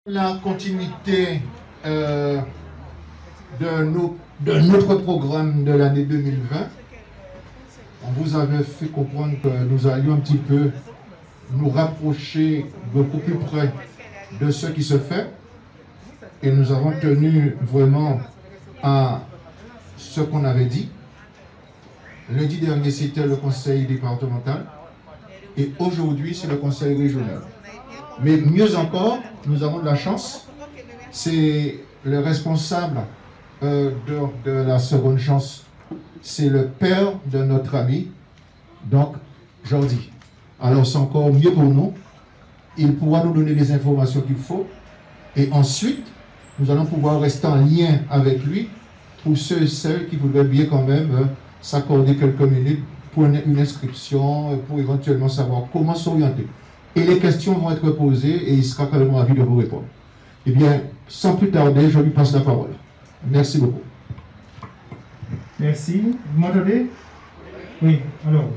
La continuité de notre programme de l'année 2020, on vous avait fait comprendre que nous allions un petit peu nous rapprocher beaucoup plus près de ce qui se fait, et nous avons tenu vraiment à ce qu'on avait dit. Lundi dernier, c'était le conseil départemental et aujourd'hui, c'est le conseil régional. Mais mieux encore, nous avons de la chance, c'est le responsable de la seconde chance, c'est le père de notre ami, donc Jordi. Alors c'est encore mieux pour nous, il pourra nous donner les informations qu'il faut, et ensuite, nous allons pouvoir rester en lien avec lui pour ceux et celles qui voudraient bien quand même s'accorder quelques minutes pour une inscription, pour éventuellement savoir comment s'orienter. Et les questions vont être posées et il sera quand même ravi de vous répondre. Eh bien, sans plus tarder, je lui passe la parole. Merci beaucoup. Merci. Vous m'entendez? Oui. Alors,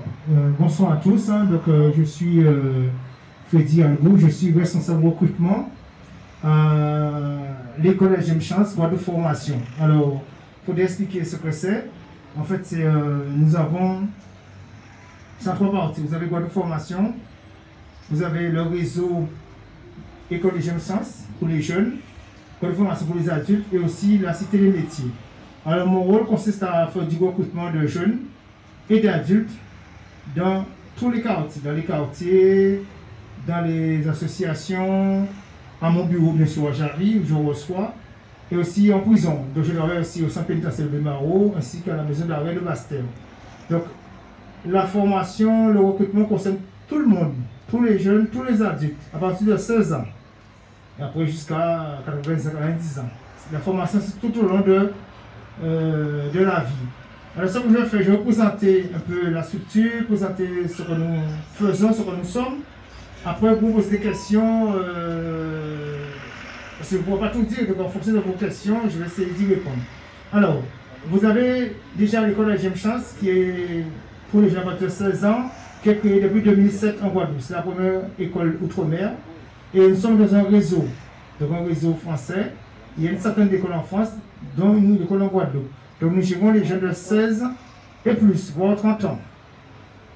bonsoir à tous. Donc, je suis Freddy Algou, je suis responsable recrutement à l'école J'aime Chance, voie de formation. Alors, pour expliquer ce que c'est, en fait, c'est nous avons, c'est en trois parties. Vous avez voie de formation, vous avez le réseau École J'aime Chance pour les jeunes, voie de formation pour les adultes et aussi la cité des métiers. Alors, mon rôle consiste à faire du recrutement de jeunes et d'adultes dans tous les quartiers, dans les associations, à mon bureau, bien sûr, j'arrive, je reçois, et aussi en prison. Donc, je travaille aussi au centre pénitentiaire de Maro, ainsi qu'à la maison d'arrêt de Bastel. Donc, la formation, le recrutement concerne tout le monde, tous les jeunes, tous les adultes, à partir de 16 ans, et après jusqu'à 90 ans. La formation, c'est tout au long de la vie. Alors, ce que je vais faire, je vais présenter un peu la structure, présenter ce que nous faisons, ce que nous sommes. Après, vous posez des questions, parce que je ne pourrai pas tout dire, donc en fonction de vos questions, je vais essayer d'y répondre. Alors, vous avez déjà l'école J'aime Chance, qui est pour les jeunes à partir de 16 ans, qui est créée depuis 2007 en Guadeloupe. C'est la première école outre-mer. Et nous sommes dans un réseau français. Il y a une certaine école en France, dont une école en Guadeloupe. Donc nous gérons les jeunes de 16 et plus, voire 30 ans.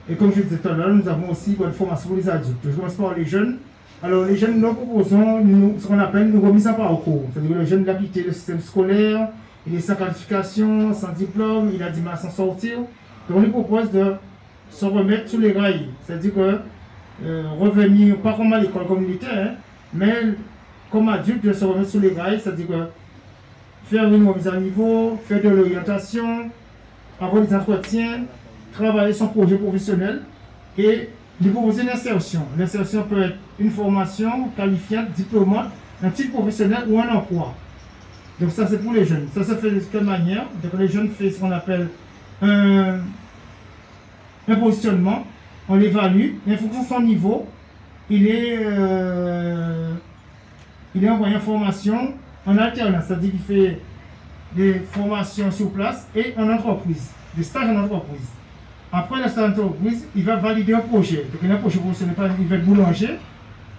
Et comme je disais tout à l'heure, nous avons aussi une formation pour les adultes. Je commence par les jeunes. Alors les jeunes, nous proposons ce qu'on appelle une remise en parcours. C'est-à-dire que le jeune a quitté le système scolaire, il est sans qualification, sans diplôme, il a du mal à s'en sortir. Donc on lui propose de se remettre sur les rails. C'est-à-dire que revenir, pas comme à l'école communautaire, mais comme adulte, de se remettre sur les rails, c'est-à-dire que faire une remise à niveau, faire de l'orientation, avoir des entretiens, travailler son projet professionnel et lui proposer une insertion. L'insertion peut être une formation qualifiante, diplômante, un titre professionnel ou un emploi. Donc ça c'est pour les jeunes. Ça se fait de quelle manière? Donc les jeunes font ce qu'on appelle un positionnement, on l'évalue, et en fonction de son niveau, il est envoyé en formation en alternance, c'est-à-dire qu'il fait des formations sur place et en entreprise, des stages en entreprise. Après le stage en entreprise, il va valider un projet. Donc, il a un projet professionnel, il va être boulanger.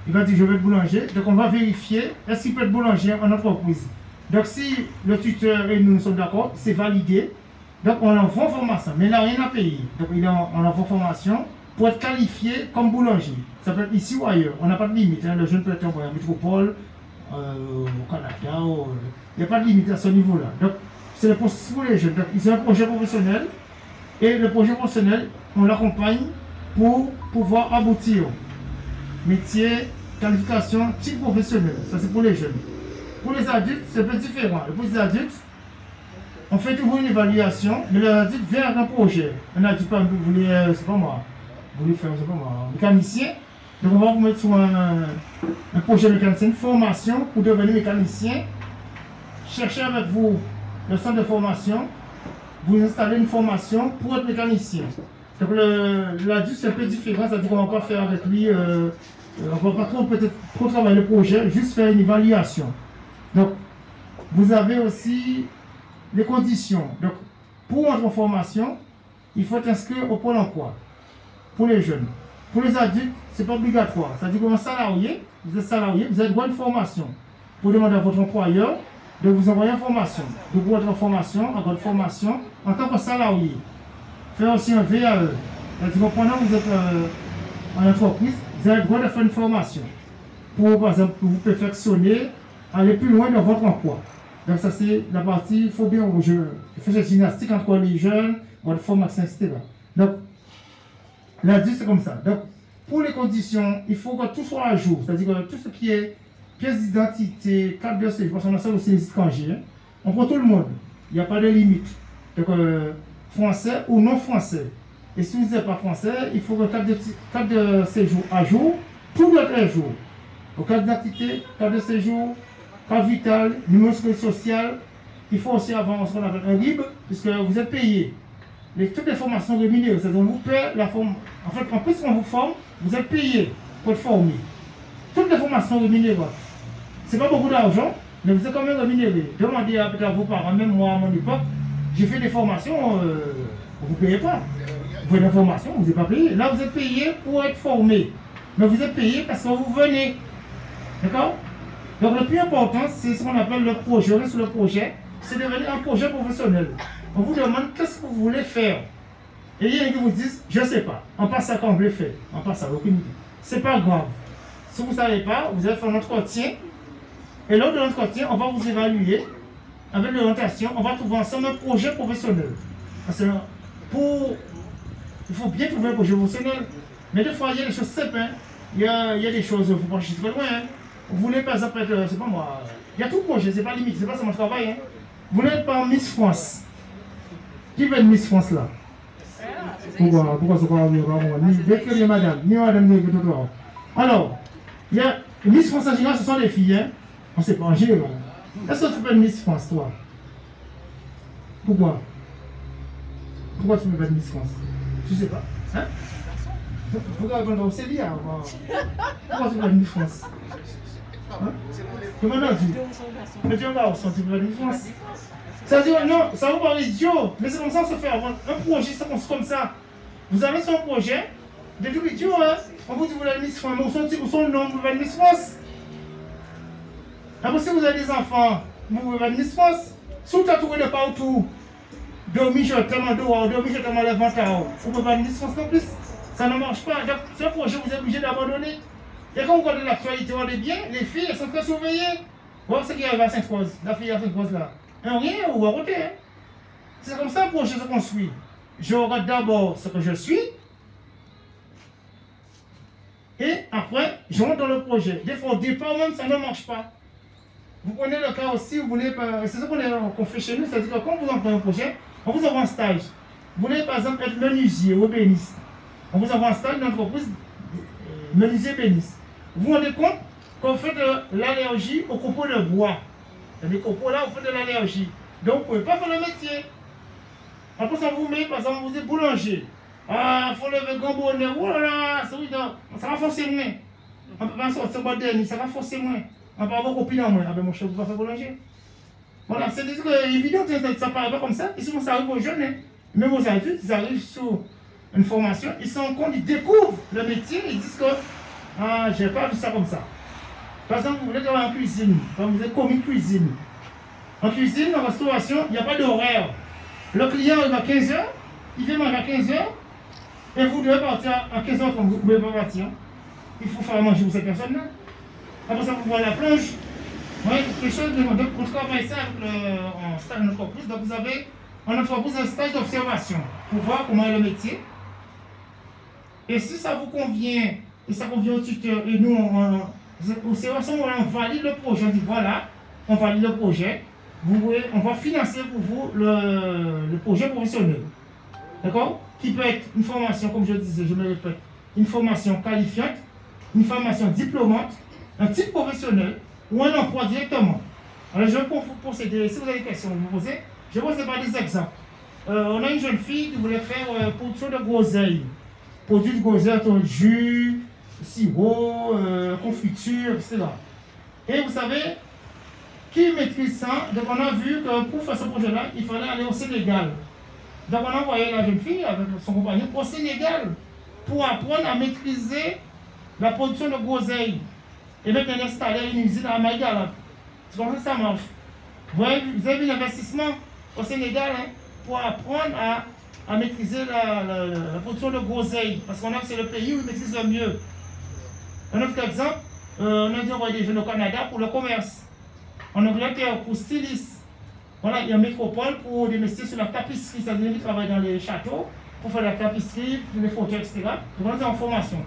Il va dire je vais être boulanger. Donc, on va vérifier est-ce qu'il peut être boulanger en entreprise. Donc, si le tuteur et nous sommes d'accord, c'est validé. Donc, on envoie en formation, mais il n'a rien à payer. Donc, il est en envoie formation pour être qualifié comme boulanger. Ça peut être ici ou ailleurs. On n'a pas de limite. Hein. Le jeune peut être envoyé en métropole, au Canada, il n'y a pas de limite à ce niveau-là. Donc, c'est pour les jeunes. Donc, ils ont un projet professionnel et le projet professionnel, on l'accompagne pour pouvoir aboutir. Métier, qualification, type professionnel. Ça, c'est pour les jeunes. Pour les adultes, c'est un peu différent. Et pour les adultes, on fait toujours une évaluation, mais les adultes viennent avec un projet. Un adulte, vous voulez, c'est pas moi, vous voulez faire, c'est pas moi, mécanicien. Donc, on va vous mettre sur un projet mécanicien, une formation pour devenir mécanicien. Cherchez avec vous le centre de formation, vous installez une formation pour être mécanicien. Donc, l'adulte, c'est un peu différent, c'est-à-dire qu'on ne va pas faire avec lui, on ne va pas peut-être trop travailler le projet, juste faire une évaluation. Donc, vous avez aussi les conditions. Donc, pour entrer en formation, il faut être inscrit au Pôle emploi pour les jeunes. Pour les adultes, ce n'est pas obligatoire. C'est-à-dire que vous êtes salarié, vous avez droit à une formation. pour demander à votre employeur de vous envoyer une formation, de vous votre formation, à votre formation en tant que salarié. Faire aussi un VAE. C'est-à-dire que pendant que vous êtes en entreprise, vous avez le droit de faire une formation pour, par exemple, vous perfectionner, aller plus loin dans votre emploi. Donc ça c'est la partie, il faut bien, je fais cette gymnastique entre les jeunes, votre formation, etc. Donc, l'adulte c'est comme ça. Donc, pour les conditions, il faut que tout soit à jour. C'est-à-dire que tout ce qui est pièce d'identité, carte de séjour, parce qu'on a ça aussi les étrangers, on prend tout le monde. Il n'y a pas de limite. Donc, français ou non français. Et si vous n'êtes pas français, il faut que carte de séjour à jour, tout doit être à jour. Donc, carte d'identité, carte de séjour, carte vitale, numéro de sécurité sociale. Il faut aussi avoir ce qu'on appelle un RIB, puisque vous êtes payé. Toutes les formations rémunérées, c'est-à-dire qu'on vous paie la forme. En fait, en plus qu'on vous forme, vous êtes payé pour être formé. Toutes les formations rémunérées. Ce n'est pas beaucoup d'argent, mais vous êtes quand même rémunéré. Demandez peut-être à vos parents, même moi à mon époque, j'ai fait des formations, vous ne payez pas. Vous faites des formations, vous n'êtes pas payé. Là, vous êtes payé pour être formé. Mais vous êtes payé parce que vous venez. D'accord? Donc, le plus important, c'est ce qu'on appelle le projet. Sur le projet, c'est de devenir un projet professionnel. On vous demande qu'est-ce que vous voulez faire. Et il y a qui vous disent, je ne sais pas. On passe à quand on veut faire. On passe à aucune idée. Ce n'est pas grave. Si vous ne savez pas, vous allez faire un entretien. Et lors de l'entretien, on va vous évaluer avec l'orientation. On va trouver ensemble un projet professionnel. Parce que il faut bien trouver un projet professionnel. Mais des fois, il y a des choses simples. Hein. Il y a des choses, il ne faut pas chercher très loin. Hein. Vous voulez par exemple être, c'est pas moi, il y a tout projet, c'est pas limite, c'est pas ça mon travail. Hein. Vous n'êtes pas Miss France. Qui veut être Miss France là? Pourquoi c'est pas ni madame, ni madame, ni tout. Alors, il y a Miss France en général, ce sont les filles. Hein. On ne sait pas en général. Est-ce que tu peux être Miss France, toi? Pourquoi? Pourquoi tu peux être Miss France? Je ne sais pas. Hein? Pourquoi c'est bien? Pourquoi tu peux être Miss France? Hein? Comment on a dit? Mais tu vas ressentir la différence. Ça dit, non, ça vous paraît idiot, mais c'est comme ça qu'on se fait avoir un projet, ça construit comme ça. Vous avez son projet, de tout idiot, hein? On vous dit, vous voulez Miss France, mais où sont le nom, vous voulez Miss France? Après, si vous avez des enfants, vous voulez Miss France? Si vous tatouez de partout, dormir sur tellement dehors, dormir sur tellement l'inventaire, vous pouvez pas Miss France non plus. Ça ne marche pas. Donc, ce projet, vous êtes obligé d'abandonner. Et quand vous regardez l'actualité, on est bien, les filles, elles sont très surveillées. Voir ce qui arrive à Sainte-Rose, la fille à Sainte-Rose là. Un rien ou à côté. Hein. C'est comme ça que le projet se construit. Je regarde d'abord ce que je suis. Et après, je rentre dans le projet. Des fois, au départ même, ça ne marche pas. Vous prenez le cas aussi, vous voulez, c'est ce qu'on fait chez nous, c'est-à-dire que quand vous entrez dans un projet, on vous envoie un stage. Vous voulez par exemple être menuisier ou ébéniste. On vous envoie un stage dans l'entreprise menuisier ébéniste. Vous vous rendez compte qu'on fait de l'allergie aux copeaux de bois. Les copeaux là, on fait de l'allergie. Donc, vous ne pouvez pas faire le métier. Après, ça vous met, par exemple, vous êtes boulanger. Ah, il faut lever le grand bonnet. Oh là là, c'est oui, ça va forcer moins. On ne peut pas sortir de dernier, ça va forcer moins. On ne peut pas avoir copine en moins. Ah ben, mon chef, vous ne pouvez pas faire boulanger. Voilà, c'est évident que ça ne paraît pas comme ça. Et souvent, ça arrive aux jeunes, hein. Même aux adultes, ils arrivent sur une formation, ils sont compte, ils découvrent le métier, ils disent que ah, je n'ai pas vu ça comme ça. Par exemple, vous voulez travailler en cuisine, vous êtes commis cuisine. En cuisine, en restauration, il n'y a pas d'horaire. Le client arrive à 15h, il vient manger à 15h, et vous devez partir à 15h quand vous ne pouvez pas partir. Il faut faire manger pour cette personne-là. Après ça, vous voyez la plonge. Oui, quelque chose de. Donc, vous travaillez ça en stage en entreprise. Donc, vous avez en entreprise un stage d'observation pour voir comment est le métier. Et si ça vous convient, et ça convient au tuteur, et nous, on valide le projet. On dit voilà, on valide le projet. On va financer pour vous le projet professionnel. D'accord? Qui peut être une formation, comme je disais, je me répète, une formation qualifiante, une formation diplômante, un titre professionnel ou un emploi directement. Alors, je vais procéder. Si vous avez des questions, vous me posez. Je vais vous par des exemples. On a une jeune fille qui voulait faire production de groseilles. Produit de groseilles, jus, sirop, confiture, etc. Et vous savez, qui maîtrise ça? Donc, on a vu que pour faire ce projet-là, il fallait aller au Sénégal. Donc, on a envoyé la jeune fille avec son compagnon au Sénégal pour apprendre à maîtriser la production de groseilles. Et maintenant, elle a installé une usine à Maïgala. C'est comme ça que ça marche. Vous avez vu l'investissement au Sénégal hein, pour apprendre à maîtriser la production de groseilles. Parce qu'on a que c'est le pays où ils maîtrisent le mieux. Un autre exemple, on a dit envoyer des jeunes au Canada pour le commerce. En Angleterre, pour stylistes. Voilà, il y a une métropole pour des métiers sur la tapisserie, c'est-à-dire qu'ils travaillent dans les châteaux pour faire la tapisserie, les fauteuils, etc. Donc on est en formation.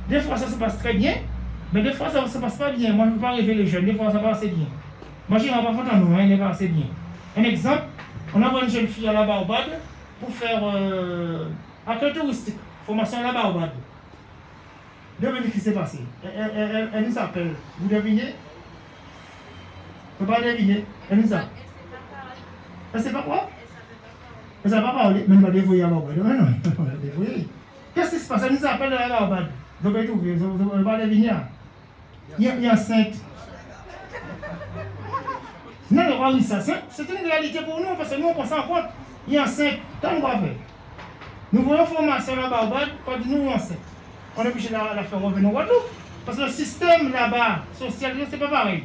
Des fois ça se passe très bien, mais des fois ça ne se passe pas bien. Moi je ne veux pas rêver les jeunes, des fois ça va assez bien. Moi je n'irai pas faire en nous, il n'est pas assez bien. Un exemple, on envoie une jeune fille à la Barbade pour faire accueil touristique, formation à la Barbade. Devinez ce qui s'est passé. Elle nous appelle. Vous devinez? Vous ne pouvez pas deviner. Elle nous appelle. Elle ne sait pas quoi? Elle ne sait pas parler. Mais elle va dévoyer à la Barbade. Mais non, elle va dévoyer. Qu'est-ce qui se passe? Elle nous appelle à la Barbade. Vous pouvez trouver. Vous ne pouvez pas deviner. Il y a 5. Non, le roi, oui, ça. C'est une réalité pour nous parce que nous, on pense en compte. Il y a 5. Tant qu'on va faire. Nous voyons formation à la Barbade, quand nous, on sait. On est obligé de la faire revenir au Guadeloupe. Parce que le système là-bas, social, c'est pas pareil.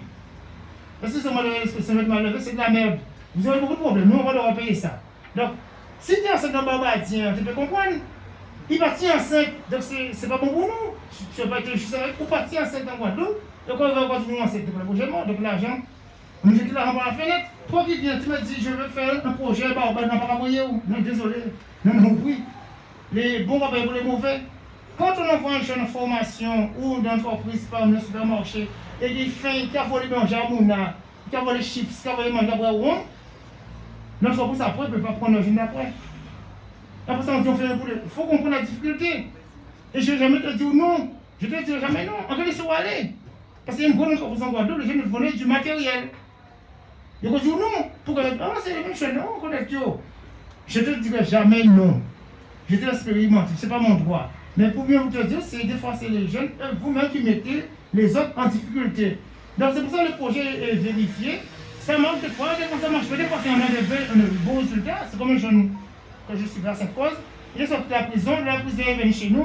Le système de mal levé, c'est de la merde. Vous avez beaucoup de problèmes. Nous, on va leur payer ça. Donc, si tu es enceinte dans Barbadien, tu peux comprendre. Il partit enceinte, donc c'est pas bon pour nous. Je ne vais pas être juste avec pour partir enceinte en Guadeloupe. Donc, on va continuer enceinte pour le projet mort. Donc, l'argent, on nous jette l'argent par la fenêtre. Toi qui viens, tu me dis, je veux faire un projet, Barbade, n'a pas moyen où? Non, désolé. Non, oui. Les bons va payer pour les mauvais. Quand on envoie un jeune en formation ou dans une entreprise par le supermarché et il fait qui a volé manger à Mouna, qui a volé chips, qui a volé manger à Brouhaha, l'entreprise après ne peut pas prendre le jeune d'après. Après ça, on dit on fait un boulot. Il faut comprendre la difficulté. Et je ne vais jamais te dire non. Je ne te dirai jamais non. On va laisser où aller. Parce qu'il y a une bonne entreprise en Guadeloupe, les jeunes nous fournissent du matériel. Ils vont dire non. Pourquoi? Ah, c'est les mêmes choses, non, on connaît tout. Je ne te dirai jamais non. Je te l'expérimente, ce n'est pas mon droit. Mais pour bien vous te dire, c'est des fois c'est les jeunes, vous-même qui mettez les autres en difficulté. Donc c'est pour ça que le projet est vérifié. Ça marche des fois ça marche pas. Des fois, il y en a de bons résultats. C'est comme un jeune que je suis vers cette cause. Il est sorti de la prison il est venu chez nous.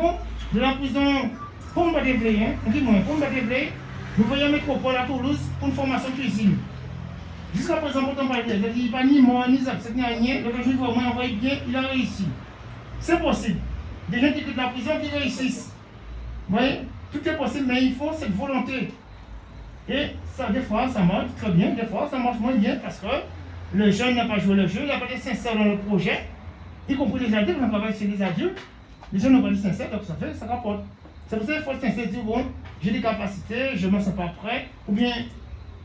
De la prison, pour me déblé, hein, dis-moi, pour me déblé, nous voyons un métropole à Toulouse pour une formation de cuisine. Jusqu'à présent, pourtant, il n'a dit pas ni moi, ni ça, ni rien. Le jour où moi, envoyé bien, il a réussi. C'est possible. Des gens qui quittent la prison qui réussissent. Vous voyez, tout est possible, mais il faut cette volonté. Et ça, des fois, ça marche très bien, des fois, ça marche moins bien parce que le jeune n'a pas joué le jeu, il n'a pas été sincère dans le projet, y compris les adultes, on travaille chez les adultes, les jeunes n'ont pas été sincères, donc ça rapporte. C'est pour ça qu'il faut être sincère, dire bon, j'ai des capacités, je ne me sens pas prêt, ou bien,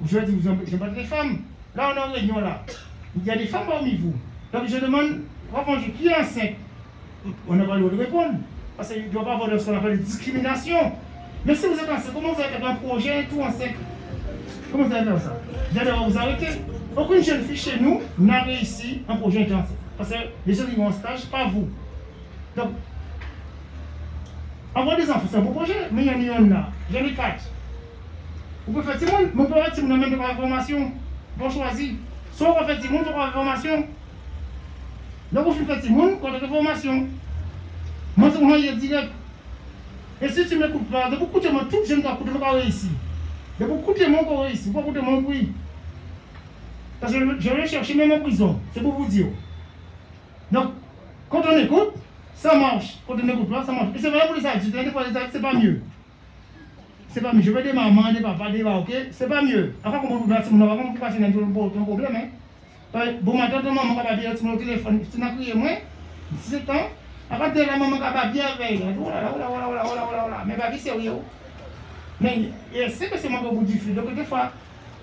je vais dire, je pas les femmes. Là, on est en réunion, là. Il y a des femmes parmi vous. Donc, je demande, qui est enceinte? On n'a pas le droit de répondre. Parce qu'il ne doit pas avoir ce qu'on appelle discrimination. Mais si vous êtes enceinte, comment vous allez faire un projet tout enceinte? Comment vous allez faire ça? Vous allez vous arrêter. Aucune jeune fille chez nous n'a réussi un projet enceinte. Parce que les gens qui vont en stage, pas vous. Donc, avoir des enfants, c'est un beau projet, mais il y en a là. J'en ai 4. Vous pouvez faire Timon, mon père, si vous n'avez même pas de formation, bon choisi. Soit on va faire Timon, soit on va faire formation. Donc, vous faites Timon, quand on a de formation. Moi, c'est moi, il est direct. Et si tu ne m'écoutes pas, de beaucoup de monde, tout jeune qui a écouté, je vais réussir. De beaucoup de monde qui a réussi, beaucoup de monde, oui. Parce que je vais chercher même en prison, c'est pour vous dire. Donc, quand on écoute, ça marche. Quand on n'écoute pas, ça marche. Et c'est vrai pour les adultes, des fois, les adultes, c'est pas mieux. C'est pas mieux. Je veux des mamans, des papas, des papas, ok? C'est pas mieux. Après, comment vous passez, on va pas passer dans un problème, hein? Bon, maintenant, maman va bien sur mon téléphone, tu n'as crié moins, 17 ans. Après, la maman va bien veiller. Oh là là, oh là, oh là, oh là, oh là, oh là. Mais pas qui sérieux. Mais c'est que c'est moi qui vous diffuse. Donc, des fois,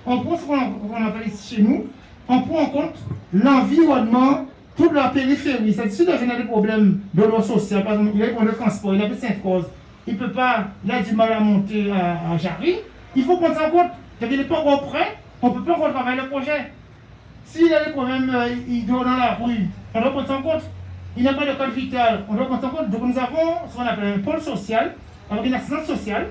on prend ce qu'on appelle ici chez nous, on prend en compte l'environnement, toute la périphérie. C'est-à-dire, si le jeune a des problèmes de l'eau sociale, par exemple, il a des problèmes de transport, il a des Sainte-Cause, il peut pas, il a du mal à monter à Jarry, il faut prendre ça en compte. C'est-à-dire, il n'est pas encore prêt, on ne peut pas encore travailler le projet. S'il a des problèmes, il doit dans la rue, on doit prendre ça en compte. Il n'a pas de code vital, on doit prendre ça en compte. Donc, nous avons ce qu'on appelle un pôle social, avec une assistance sociale.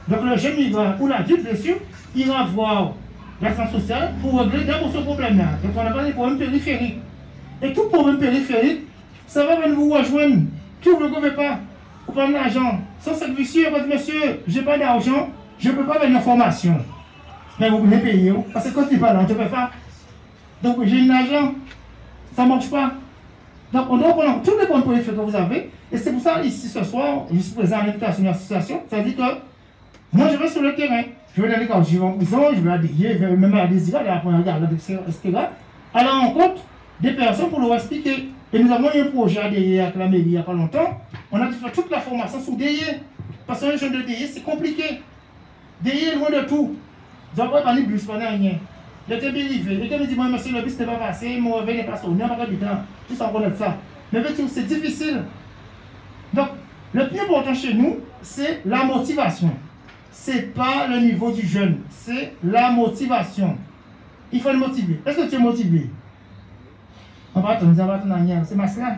Donc, le jeune, il va, ou l'adulte, bien sûr, il va voir l'assistance sociale pour régler d'abord ce problème-là. Donc, on appelle des problèmes périphériques. Et tout problème périphérique, ça va venir vous rejoindre. Qui vous ne le pas? Vous prenez l'argent. Sans cette vicieux, votre monsieur, je n'ai pas d'argent, je ne peux pas venir en formation. Mais vous pouvez payer, parce que quand tu parles, on ne te paie pas. Donc, j'ai une agent, ça ne marche pas. Donc, on doit prendre tous les bonnes projets que vous avez. Et c'est pour ça, ici, ce soir, je suis présent à l'invitation de l'association. Ça veut dire que moi, je vais sur le terrain. Je vais dans les cas, je vais en prison, je vais à des je vais même à des îles, après regarder, etc. À la rencontre des personnes pour leur expliquer. Et nous avons eu un projet à DIE avec la mairie il n'y a pas longtemps. On a fait toute la formation sur DIE. Parce que un jeune de DIE, c'est compliqué. DIE est loin de tout. Vous n'avez pas de bus, pas de rien. J'étais bien livré. J'étais me dit, moi, monsieur, le bus n'est pas passé, mon réveil n'est pas sonné, on n'a pas du temps. Tout ça, on connaît ça. Mais c'est difficile. Donc, le plus important chez nous, c'est la motivation. Ce n'est pas le niveau du jeune, c'est la motivation. Il faut le motiver. Est-ce que tu es motivé? On va attendre, c'est ma cela.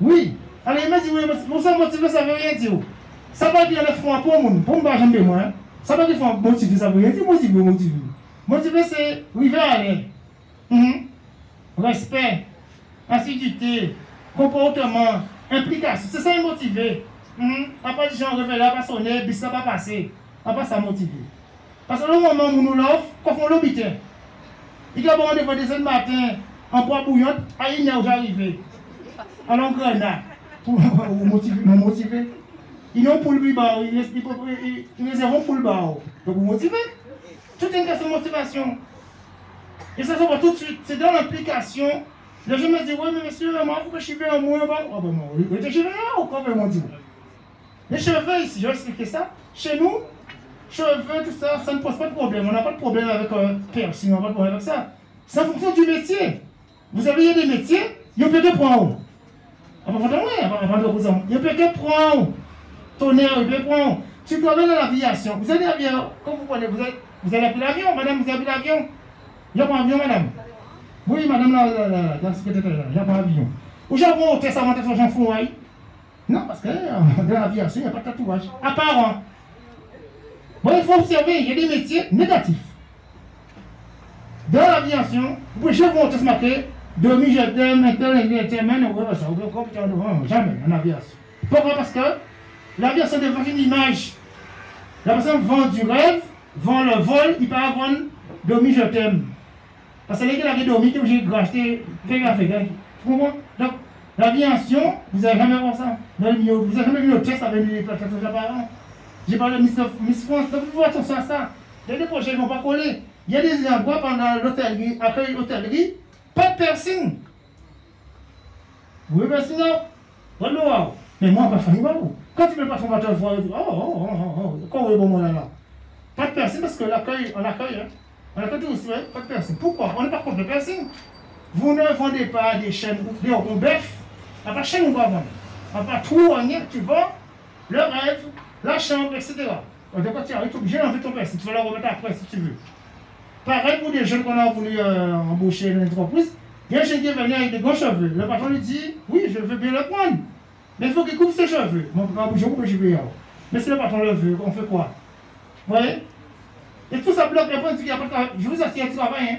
Oui. Alors, il m'a dit, oui, pour ça, motiver, ça ne veut rien dire. Ça va dire le front pour le monde, pour me jamais moi. Ça va dire motiver, ça ne veut rien dire. Motiver. Motiver, c'est arriver à aller. Respect, assiduité, comportement, implication. C'est ça, motiver. Après, les gens réveillent là, pas sonner, bis ça va passer. Après, ça motiver. Parce que le moment où nous l'offre, quand on l'habite, il y a un rendez-vous des matin en poids bouillante, à une heure j'arrive. Alors, grenade, pour me motiver. Ils ont pour le bas, ils réservent pour le bas. Donc, vous motivez. Tout est une question de motivation. Et ça se voit tout de suite. C'est dans l'implication. Les gens me disent, oui, mais monsieur, moi, il faut que je suis un moins bas. Ah ben non, oui, tes cheveux là ou quoi, vraiment dire. Les cheveux ici, je vais expliquer ça. Chez nous, cheveux, tout ça, ça ne pose pas de problème. On n'a pas de problème avec piercing, on n'a pas de problème avec ça. C'est en fonction du métier. Vous avez des métiers, il y a peut-être point haut. Avant de vous en. Il y a peut-être point haut. Tonnerre, il y a peut-être point haut. Tu travailles dans l'aviation. Vous avez l'avion, comme vous voyez, vous avez pris l'avion, madame, vous avez pris l'avion. Il y a pas d'avion, madame. Oui, madame, la secrétaire, il n'y a pas d'avion. Ou j'ai un hôtesse avant de faire Jean Fouaille. Non, parce que dans l'aviation, il n'y a pas de tatouage. Apparent. Bon, il faut observer, il y a des métiers négatifs. Dans l'aviation, vous pouvez chez vous hôtesse marqué demi, je t'aime, jamais en aviation. Pourquoi? Parce que l'aviation devient une image. La personne vend du rêve, vend le vol, il peut avoir demi, je t'aime. Parce que les gars qui ont dormi, j'ai acheté, tu comprends? Donc, l'aviation, vous n'avez jamais vu ça. Vous n'avez jamais vu le test avec les plateformes apparents. J'ai parlé de Miss France, donc vous faites attention à ça. Il y a des projets qui ne vont pas coller. Il y a des endroits pendant l'hôtellerie, après l'hôtellerie, pas de piercing. Vous voyez piercing là? Voilà. Mais moi, je ne vais pas faire. Quand tu ne veux pas faire votre voix, comment est bon là? Pas de piercing parce que l'accueil, on accueille. On accueille tous, pas de piercing. Pourquoi? On n'est pas contre le piercing. Vous ne vendez pas des chaînes, on bœuf. À part chaîne, on va vendre. À part tout, tu vends le rêve, la chambre, etc. Donc, quand tu arrives, tu es obligé d'enlever ton piercing. Tu vas le remettre après si tu veux. Pareil pour des jeunes qu'on a voulu embaucher dans l'entreprise. Il y a un jeune qui est venu avec des grands cheveux. Le patron lui dit, oui, je veux bien le prendre. Mais il faut qu'il coupe ses cheveux. Mon papa bouge beaucoup, je vais y aller. Mais si le patron le veut, on fait quoi? Vous voyez? Et tout ça bloque. Après, il y a pas de travail. Je vous assure, il y a du travail. Hein?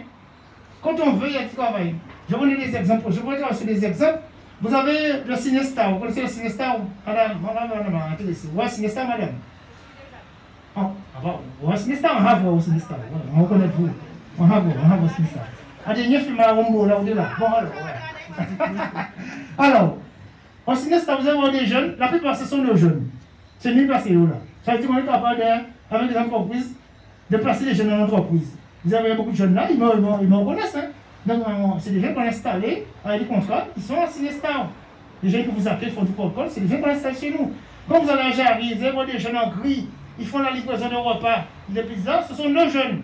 Quand on veut, il y a du travail. Je vais vous donner des exemples. Je vais vous donner des exemples. Vous avez le Cinestar. Vous connaissez le Cinestar? Madame, intéressé. Ouais, Cinestar, madame. Ouais, Cinestar, on a vu au Cinestar. On reconnaît vous. On a vu au Cinestar. Un dernier film à Rombo, là, on est là. Bon, alors, ouais. Alors, au Cinestar, vous avez des jeunes. La plupart, ce sont nos jeunes. C'est nous placés là. Ça veut dire qu'on est capable, avec des entreprises, de placer des jeunes en entreprise. Vous avez beaucoup de jeunes là, ils me reconnaissent. Hein. Donc, c'est des jeunes qu'on a installés avec des contrats, ils sont en Cinestar. Les jeunes que vous appelez font du protocole, c'est des jeunes qu'on installe chez nous. Quand vous allez à Jarry, vous avez des jeunes en gris, ils font la livraison de repas, des pizzas, ce sont nos jeunes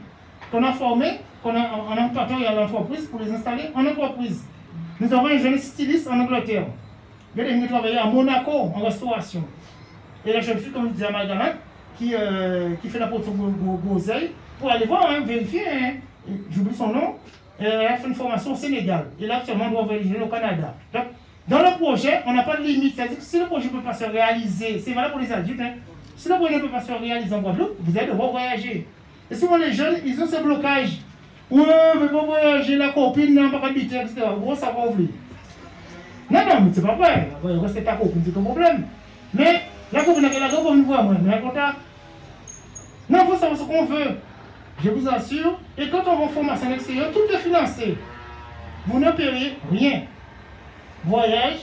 qu'on a formés, qu'on a en partenariat à l'entreprise pour les installer en entreprise. Nous avons un jeune styliste en Angleterre. Il est venu travailler à Monaco en restauration. Et la jeune fille, comme je disais à Margaret, qui fait la porte Groseille, pour aller voir, hein, vérifier, hein, j'oublie son nom, elle a fait une formation au Sénégal. Et là, actuellement, on doit voyager au Canada. Donc, dans le projet, on n'a pas de limite. C'est-à-dire que si le projet ne peut pas se réaliser, c'est valable pour les adultes, hein, si le projet ne peut pas se réaliser en Guadeloupe, vous allez devoir voyager. Et souvent, les jeunes, ils ont ce blocage. Ouais, je ne veux pas voyager, la copine n'a pas habité, etc. Gros, ça va ouvrir. Non, mais c'est pas vrai. Rester ta copine, c'est ton problème. Mais la copine, la copine voit moi, mais elle contact. Non, il faut savoir ce qu'on veut. Je vous assure. Et quand on va en formation à l'extérieur, tout est financé. Vous ne payez rien. Voyage.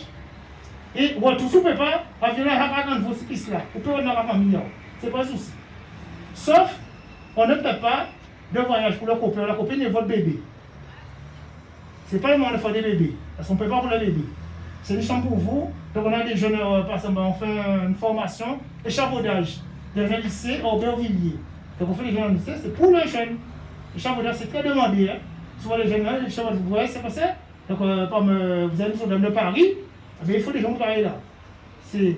Et tout ce peut pas, avion là, pas dans vos cyclistes là. Vous pouvez avoir la famille. C'est pas un souci. Sauf, on ne paie pas de voyage pour le copain. La copine est votre bébé. C'est pas le moment de faire des bébés. Parce qu'on ne paie pas pour le bébé. C'est une chambre pour vous. Donc on a des jeunes, par exemple, on fait une formation, échafaudage, dans un lycée à Aubervilliers. Donc on fait les jeunes au lycée, c'est pour les jeunes. L'échafaudage, c'est très demandé. Hein. Souvent les jeunes, l'échafaudage, vous voyez, c'est pas ça. Donc vous avez une zone de Paris, mais il faut des gens qui travaillent là. C'est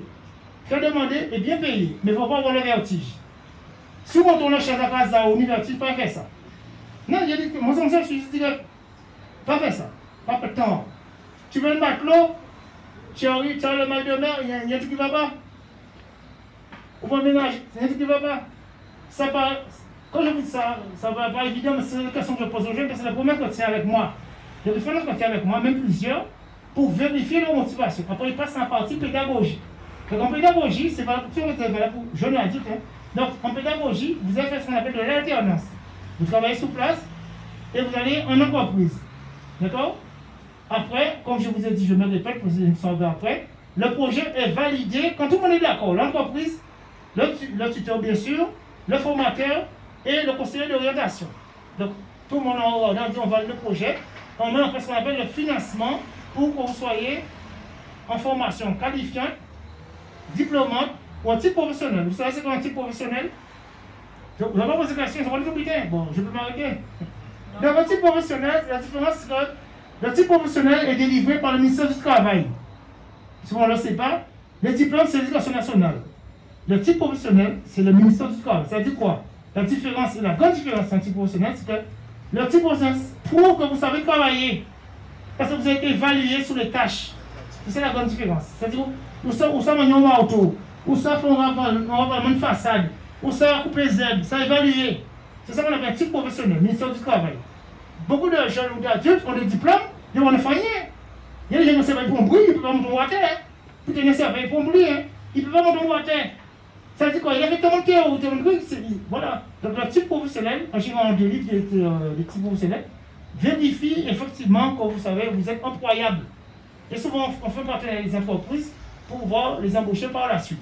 très demandé et bien payé, mais il ne faut pas avoir le vertige. Si on tourne chez la casa au vertige, pas faire ça. Non, j'ai dit que moi, je suis dit pas faire ça. Pas de temps. Tu veux le matelot, tu as le mal de mer, il y a un truc qui ne va pas. Ou pas ménage, il y a un truc qui ne va pas. Ça paraît, quand je vous dis ça, ça ne va pas évident, mais c'est une question que je pose aux jeunes, parce que c'est la première qu'on tient avec moi. Il y a des fois qu'on tient avec moi, même plusieurs, pour vérifier leur motivation. Après, ils passent en partie pédagogie. Donc en pédagogie, c'est valable pour jeunes et adultes. Hein. Donc en pédagogie, vous avez fait ce qu'on appelle de l'alternance. Vous travaillez sur place et vous allez en entreprise. D'accord? Après, comme je vous ai dit, je me répète, vous allez me savoir après, le projet est validé quand tout le monde est d'accord. L'entreprise, le tuteur bien sûr, le formateur et le conseiller d'orientation. Donc tout le monde on valide le projet. On met en place ce qu'on appelle le financement pour que vous soyez en formation qualifiante, diplômante ou en type professionnel. Vous savez c'est quoi un type professionnel? Vous n'avez pas posé la question, je vais vous oublier. Bon, je peux m'arrêter. Dans le type professionnel, la différence c'est que le type professionnel est délivré par le ministère du Travail. Si on ne le sait pas, le diplôme c'est l'éducation nationale. Le type professionnel, c'est le ministère du Travail. Ça dit quoi? La différence, la grande différence entre un type professionnel, c'est que le type professionnel prouve que vous savez travailler. Parce que vous avez été évalué sur les tâches. C'est la grande différence. C'est-à-dire, où ça m'a un auto, où ça fait un ravalement de façade, où ça coupe les herbes, ça évalué. C'est ça qu'on appelle un type professionnel, ministère du Travail. Beaucoup de jeunes ou d'adultes ont des diplômes, ils ne font rien. Il y a des gens qui ne savent pas plomberie, ils ne peuvent pas monter en terre. Puis ils ne savent pas plomberie, ils ne peuvent pas monter en terre. Ça veut dire quoi? Il y avait tellement de terre ou tellement de trucs. Voilà. Donc le type professionnel, en général en délit, les types professionnels, vérifie effectivement que vous savez, vous êtes employable. Et souvent, on fait partenariat avec les entreprises pour voir les embaucher par la suite.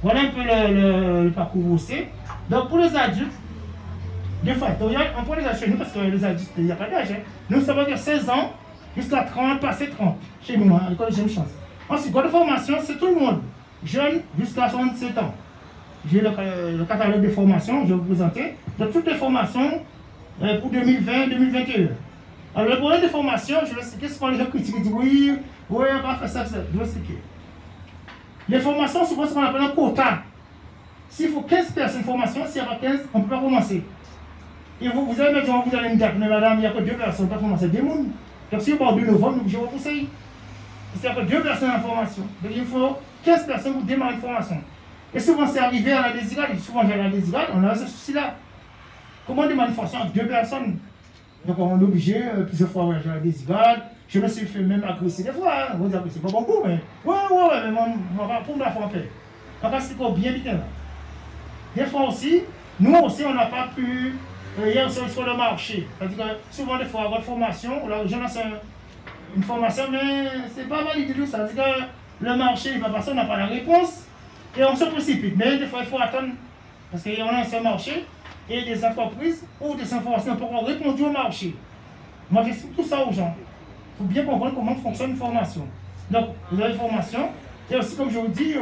Voilà un peu le parcours aussi. Donc pour les adultes, des fois, on peut les acheter chez nous parce que les adultes, il n'y a pas d'âge. Hein. Nous, ça va de 16 ans jusqu'à 30, passé 30, chez nous, à l'école de Jeune Chance. Ensuite, pour la formation, c'est tout le monde, jeune jusqu'à 67 ans. J'ai le catalogue de formations, je vais vous présenter. De toutes les formations pour 2020-2021. Alors, le problème de formation, je vais expliquer ce qu'on les gens critiquent. Ils disent oui, on va faire ça, ça. Je vais expliquer. Les formations, souvent, c'est ce qu'on appelle un quota. S'il faut 15 personnes de formation, s'il n'y a pas 15, on ne peut pas commencer. Et vous allez mettre, vous allez me dire, mais madame, il n'y a que 2 personnes, on peut commencer 2 mondes. Donc, si vous parlez de novembre, je vous conseille. Il n'y a que 2 personnes en formation. Donc, il faut 15 personnes pour démarrer une formation. Et souvent, c'est arrivé à la désirade. Souvent, j'ai la désirade, on a ce souci-là. Comment démarrer une formation avec 2 personnes? Donc, on est obligé, plusieurs fois, j'ai la désirade. Je me suis fait même agresser des fois. Hein. Vous dire que c'est pas bon coup, mais ouais, mais on va pour la fois en fait. On va s'y bien vite là. Des fois aussi, nous aussi, on n'a pas pu. Il y a aussi sur le marché. C'est-à-dire que souvent, des fois, votre formation, je lance une formation, mais c'est pas validé tout ça. C'est-à-dire que le marché, il va passer, on n'a pas la réponse et on se précipite. Mais des fois, il faut attendre parce qu'on a un seul marché et des entreprises ou des informations n'ont pas encore répondu au marché. Moi, j'explique tout ça aux gens. Il faut bien comprendre comment fonctionne une formation. Donc, vous avez une formation et aussi, comme je vous dis,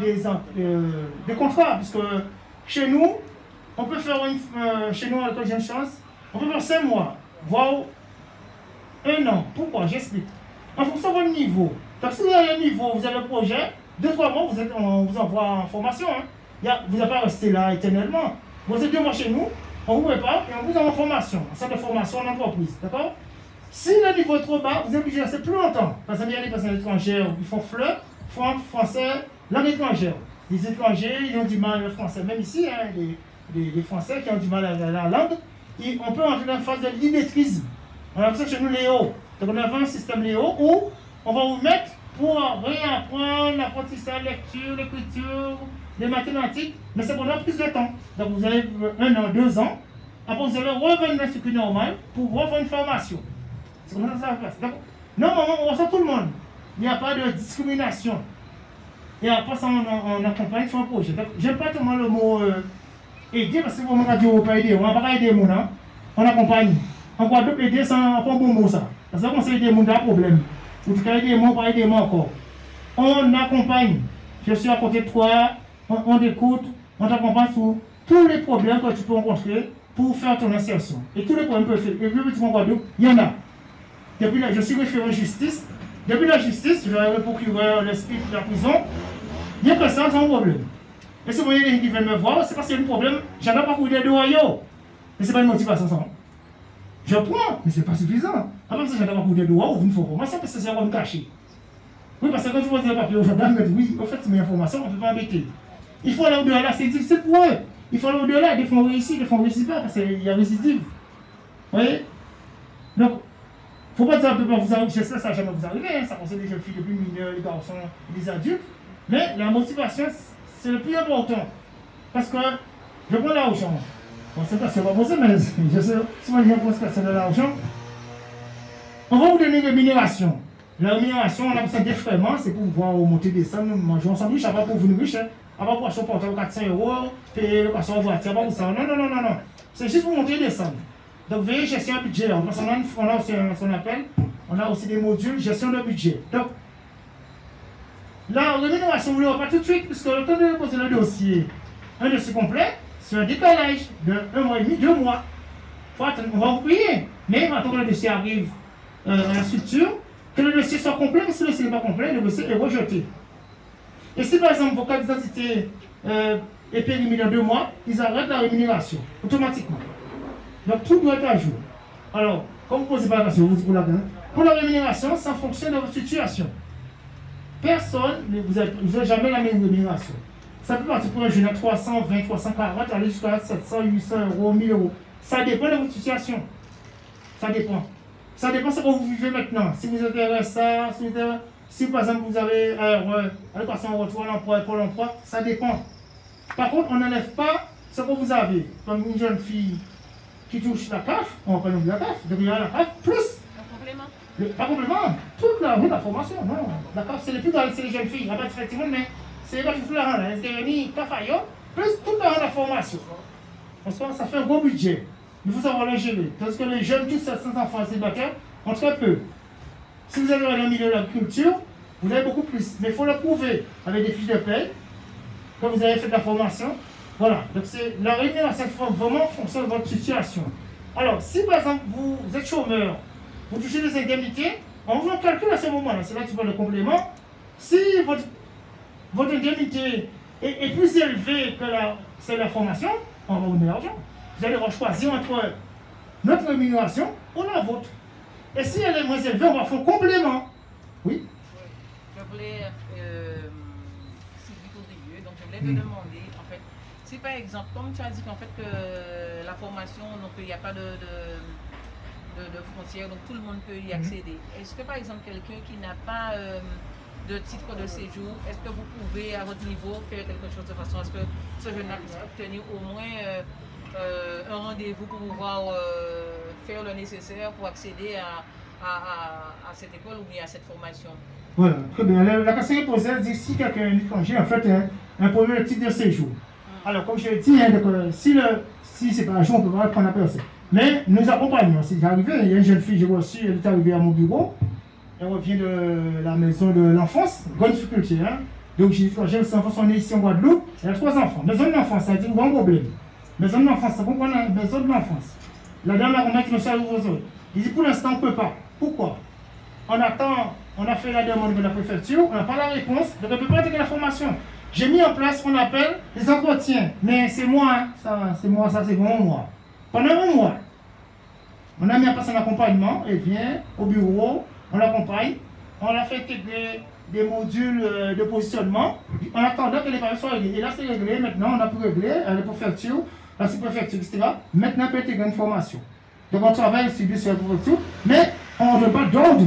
des contrats. Parce que chez nous, on peut faire chez nous à l'école Jeune Chance, on peut faire 5 mois, voire 1 an. Pourquoi? J'explique. En fonction de votre niveau. Donc si vous avez un niveau, vous avez le projet, 2-3 mois, on vous envoie en formation. Hein. Vous n'allez pas rester là éternellement. Vous êtes 2 mois chez nous, on vous prépare et on vous envoie en formation. En centre de formation en entreprise. D'accord? Si le niveau est trop bas, vous êtes obligé de rester plus longtemps. Parce qu'il y a des personnes étrangères, ils font FLE, français, langue étrangère. Les étrangers, ils ont du mal au français. Même ici, hein, les Français qui ont du mal à la langue, on peut entrer dans une phase de l'illettrisme. On a ça chez nous Léo. Donc on a un système Léo où on va vous mettre pour réapprendre l'apprentissage, lecture, l'écriture, les mathématiques, mais c'est pendant plus de temps. Donc vous avez 1 an, 2 ans, après vous allez revenir dans le circuit normal pour refaire une formation. C'est comme ça que ça se passe. Donc, normalement, on ressent tout le monde. Il n'y a pas de discrimination. Et après ça, on accompagne sur un projet. Donc, j'aime pas tellement le mot aider, parce que vous m'avez dit, on ne va pas aider. On ne va pas aider les gens, on accompagne. En Guadeloupe, aider, c'est un bon mot ça. Parce que quand c'est aider les gens, il y a un problème. Ou tu peux aider les gens, pas aider les gens encore. On accompagne. Je suis à côté de toi, on t'écoute, on t'accompagne sur tous les problèmes que tu peux rencontrer pour faire ton insertion. Et tous les problèmes que tu peux faire. Et puis, en Guadeloupe, il y en a. Depuis là, je suis référent justice. Depuis la justice, je vais le procureur, l'esprit de la prison. Il n'y a que ça, c'est un problème. Et si vous voyez les gens qui viennent me voir, c'est parce qu'il y a un problème. Je n'ai pas pour aider de royaume. Mais ce n'est pas une motivation, ça. Je prends, mais ce n'est pas suffisant. Après ça, je n'ai pas pour aider de royaume, vous ne faites pas. Moi, ça, c'est ça, on va me cacher. Oui, parce que quand je pose le papier aux gendarmes, ils me disent oui, en fait, c'est mes informations, on ne peut pas embêter. Il faut aller au-delà, c'est difficile pour eux. Il faut aller au-delà, des fois on réussit, des fois on ne réussit pas, parce qu'il y a récidive. Vous voyez? Donc, il ne faut pas dire que vous arrivez, j'espère que ça ne va jamais vous arriver, hein. Ça concerne les jeunes filles, les mineurs, les garçons, les adultes. Mais la motivation, c'est le plus important. Parce que je prends l'argent. Bon, c'est pas possible, mais je sais, souvent les gens pensent que c'est de l'argent. On va vous donner une rémunération. La rémunération, on a besoin d'effraiement, c'est pour pouvoir monter des sommes, manger ensemble, je ne sais pas pour vous riche, hein. Avant pour acheter un portable 400 €, payer le passeport en voiture, pas pour ça. Non, non, non, non, non. C'est juste pour monter des sommes. Donc, veillez gestion de budget. Parce qu'on a aussi ce qu'on appelle, on a aussi des modules gestion de budget. Donc, la rémunération, vous ne l'aurez pas tout de suite, puisque le temps de déposer le dossier, un dossier complet, c'est un décalage de 1 mois et demi, 2 mois. Faut attendre, on va vous payer. Mais maintenant que le dossier arrive à la structure, que le dossier soit complet, mais si le dossier n'est pas complet, le dossier est rejeté. Et si par exemple vos cartes d'identité est périmée dans 2 mois, ils arrêtent la rémunération automatiquement. Donc tout doit être à jour. Alors, comme vous posez pas la question, vous dites pour la rémunération, ça fonctionne dans votre situation. Personne, vous n'avez jamais la même rémunération. Ça peut partir pour un jeune à 320, 340, aller jusqu'à 700, 800 €, 1000 €. Ça dépend de votre situation. Ça dépend. Ça dépend de ce que vous vivez maintenant. Si vous êtes RSA, si par exemple vous avez allocation retour à l'emploi, Pôle emploi, ça dépend. Par contre, on n'enlève pas ce que vous avez. Comme une jeune fille qui touche la CAF, on va pas nommer la CAF, donc il y a la CAF plus. Un complément. Pas complément, toute la formation. Non, la CAF, c'est les plus grandes, c'est les jeunes filles. Il n'y a pas de effectivement, mais c'est pas tout l'argent là. C'est ni CAF plus toute la formation. Parce que ça fait un gros budget. Il faut savoir le gérer. Parce que les jeunes, tous ces enfants célibataires, ont très peu. Si vous avez dans le milieu de l'agriculture, vous avez beaucoup plus. Mais il faut le prouver avec des fiches de paie, que vous avez fait de la formation. Voilà. Donc la rémunération vraiment en fonction de votre situation. Alors, si par exemple vous êtes chômeur, vous touchez des indemnités, on vous en calcule à ce moment-là. C'est là que tu vois le complément. Si votre indemnité est plus élevée que la formation, on va vous donner l'argent. Vous allez choisir entre notre rémunération ou la vôtre. Et si elle est moins élevée, on va faire un complément. Oui. Je voulais, Sylvie Codrieux, donc je voulais te demander, en fait, si par exemple, comme tu as dit qu'en fait que la formation, donc il n'y a pas de frontières, donc tout le monde peut y accéder. Est-ce que par exemple quelqu'un qui n'a pas de titre de séjour, est-ce que vous pouvez à votre niveau faire quelque chose de façon à ce que ce jeune-là puisse obtenir au moins un rendez-vous pour pouvoir faire le nécessaire pour accéder à cette école ou bien à cette formation? Voilà, très bien. La question est posée, elle dit si quelqu'un est étranger, en fait, un problème de titre de séjour. Alors, comme je l'ai dit, hein, si c'est pas un jour, on peut pas prendre la personne. Mais nous accompagnons. C'est arrivé, il y a une jeune fille, j'ai reçu, elle est arrivée à mon bureau. Elle revient de la maison de l'enfance, grande difficulté. Hein. Donc, j'ai dit, j'ai ses enfants sont nés ici en Guadeloupe, elle a 3 enfants. Maison de l'enfance, ça a été un grand problème. Maison de l'enfance, ça comprend la maison de l'enfance. La dame a remarqué que monsieur aux autres. Il dit, pour l'instant, on ne peut pas. Pourquoi? On attend, on a fait la demande de la préfecture, on n'a pas la réponse, donc on ne peut pas intégrer la formation. J'ai mis en place ce qu'on appelle les entretiens. Mais c'est moi, hein, ça c'est vraiment moi. Pendant 1 mois, on a mis en place un accompagnement, elle vient au bureau, on l'accompagne, on a fait intégrer des modules de positionnement, en attendant que les parents soient réglés. Et là c'est réglé, maintenant on a pu régler à la préfecture, la sous-préfecture, etc. Maintenant on peut intégrer une formation. Donc on travaille sur la préfecture, mais on ne donne pas d'ordre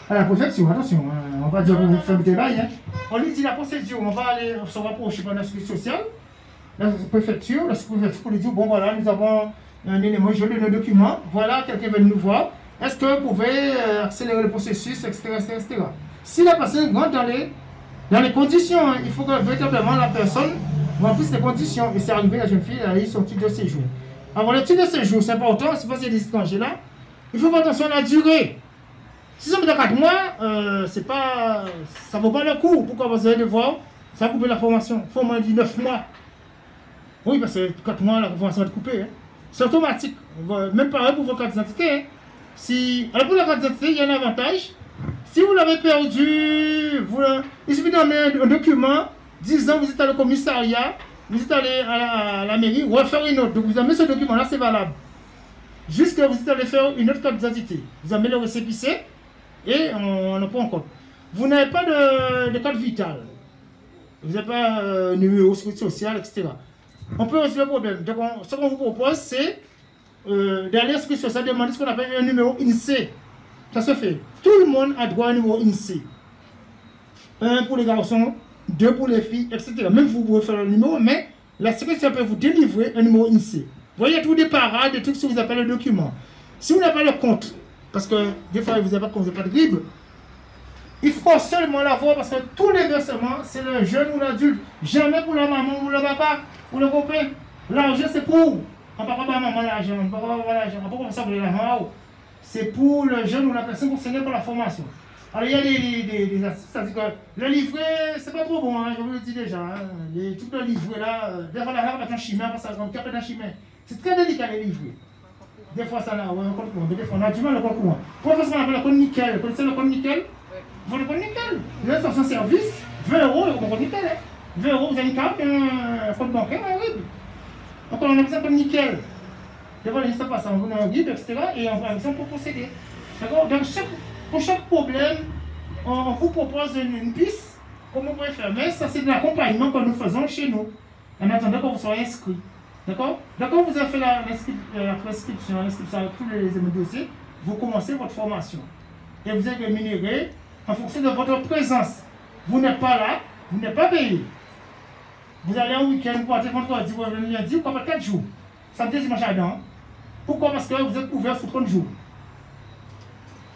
À la préfecture, attention, hein, on va dire qu'on fait le détail. Hein. On lui dit la procédure, on va aller se rapprocher par la sécurité sociale, la préfecture pour lui dire bon voilà, nous avons un élément, je donne le document, voilà, quelqu'un veut nous voir, est-ce que vous pouvez accélérer le processus, etc. etc. Si la personne rentre dans les conditions, hein, il faut que véritablement la personne remplisse les conditions. Et c'est arrivé, la jeune fille, elle a eu son titre de séjour. Alors le titre de séjour, c'est important, c'est pas ces étrangers là, il faut faire attention à la durée. Si ça me donne 4 mois, c'est pas, ça ne vaut pas le coup. Pourquoi vous allez devoir, ça va couper la formation. Il faut au moins dire 9 mois. Oui, parce que 4 mois, la formation va être coupée. Hein. C'est automatique. Même pareil pour vos cartes d'identité. Hein. Alors pour la carte d'identité, il y a un avantage. Si vous l'avez perdu, il suffit d'emmener un document disant que vous êtes allé au commissariat, vous êtes allé à la mairie, refaire une autre. Donc vous amenez ce document-là, c'est valable. Jusqu'à vous êtes allé faire une autre carte d'identité. Vous amenez le récépissé. Et on ne prend en compte. Vous n'avez pas de carte vitale. Vous n'avez pas numéro social, etc. On peut résoudre le problème. Donc, ce qu'on vous propose, c'est d'aller à la sécurité sociale, demander ce qu'on appelle un numéro INSEE. Ça se fait. Tout le monde a droit à un numéro INSEE. 1 pour les garçons, 2 pour les filles, etc. Même vous pouvez faire le numéro, mais la sécurité sociale peut vous délivrer un numéro INSEE. Vous voyez, il y a tous des parades, des trucs que vous appelez le document. Si vous n'avez pas le compte, parce que des fois, vous n'avez pas de RIB. Il faut seulement l'avoir parce que tous les versements, c'est le jeune ou l'adulte. Jamais pour la maman ou le papa ou le copain. L'argent, c'est pour. On ne peut pas avoir maman l'argent, on ne peut pas avoir l'argent, on ne peut pas ça pour l'argent. C'est pour le jeune ou la personne concernée par la formation. Alors, il y a des astuces, c'est-à-dire que le livret, c'est pas trop bon, hein, je vous le dis déjà. Hein. Tout le livret là, des fois, là, avec un chimère, parce qu'on capte un chimère. C'est très délicat les livrets. Des fois, ça n'a pas de courant. Des fois, on a du mal à le courant. Pour faire ce qu'on appelle le code nickel. Vous connaissez le code nickel? Vous le code nickel. Vous avez son service, 20 euros, le code nickel. Hein. 20 euros, vous avez une carte, un compte bancaire, un RIB. Donc, on a besoin de code nickel. Des fois, il ne sait pas ça. On a un RIB, etc. Et on a besoin pour procéder. D'accord? Donc, pour chaque problème, on vous propose une piste, comment vous pouvez faire. Mais ça, c'est de l'accompagnement que nous faisons chez nous. En attendant que vous soyez inscrit. D'accord? D'accord, vous avez fait la prescription, l'inscription avec tous les dossiers, vous commencez votre formation. Et vous êtes rémunéré en fonction de votre présence. Vous n'êtes pas là, vous n'êtes pas payé. Vous allez un week-end, vous partez vendredi, vous revenez lundi, vous comptez 4 jours. Samedi, dimanche, Adam. Pourquoi? Parce que vous êtes couvert sous 30 jours.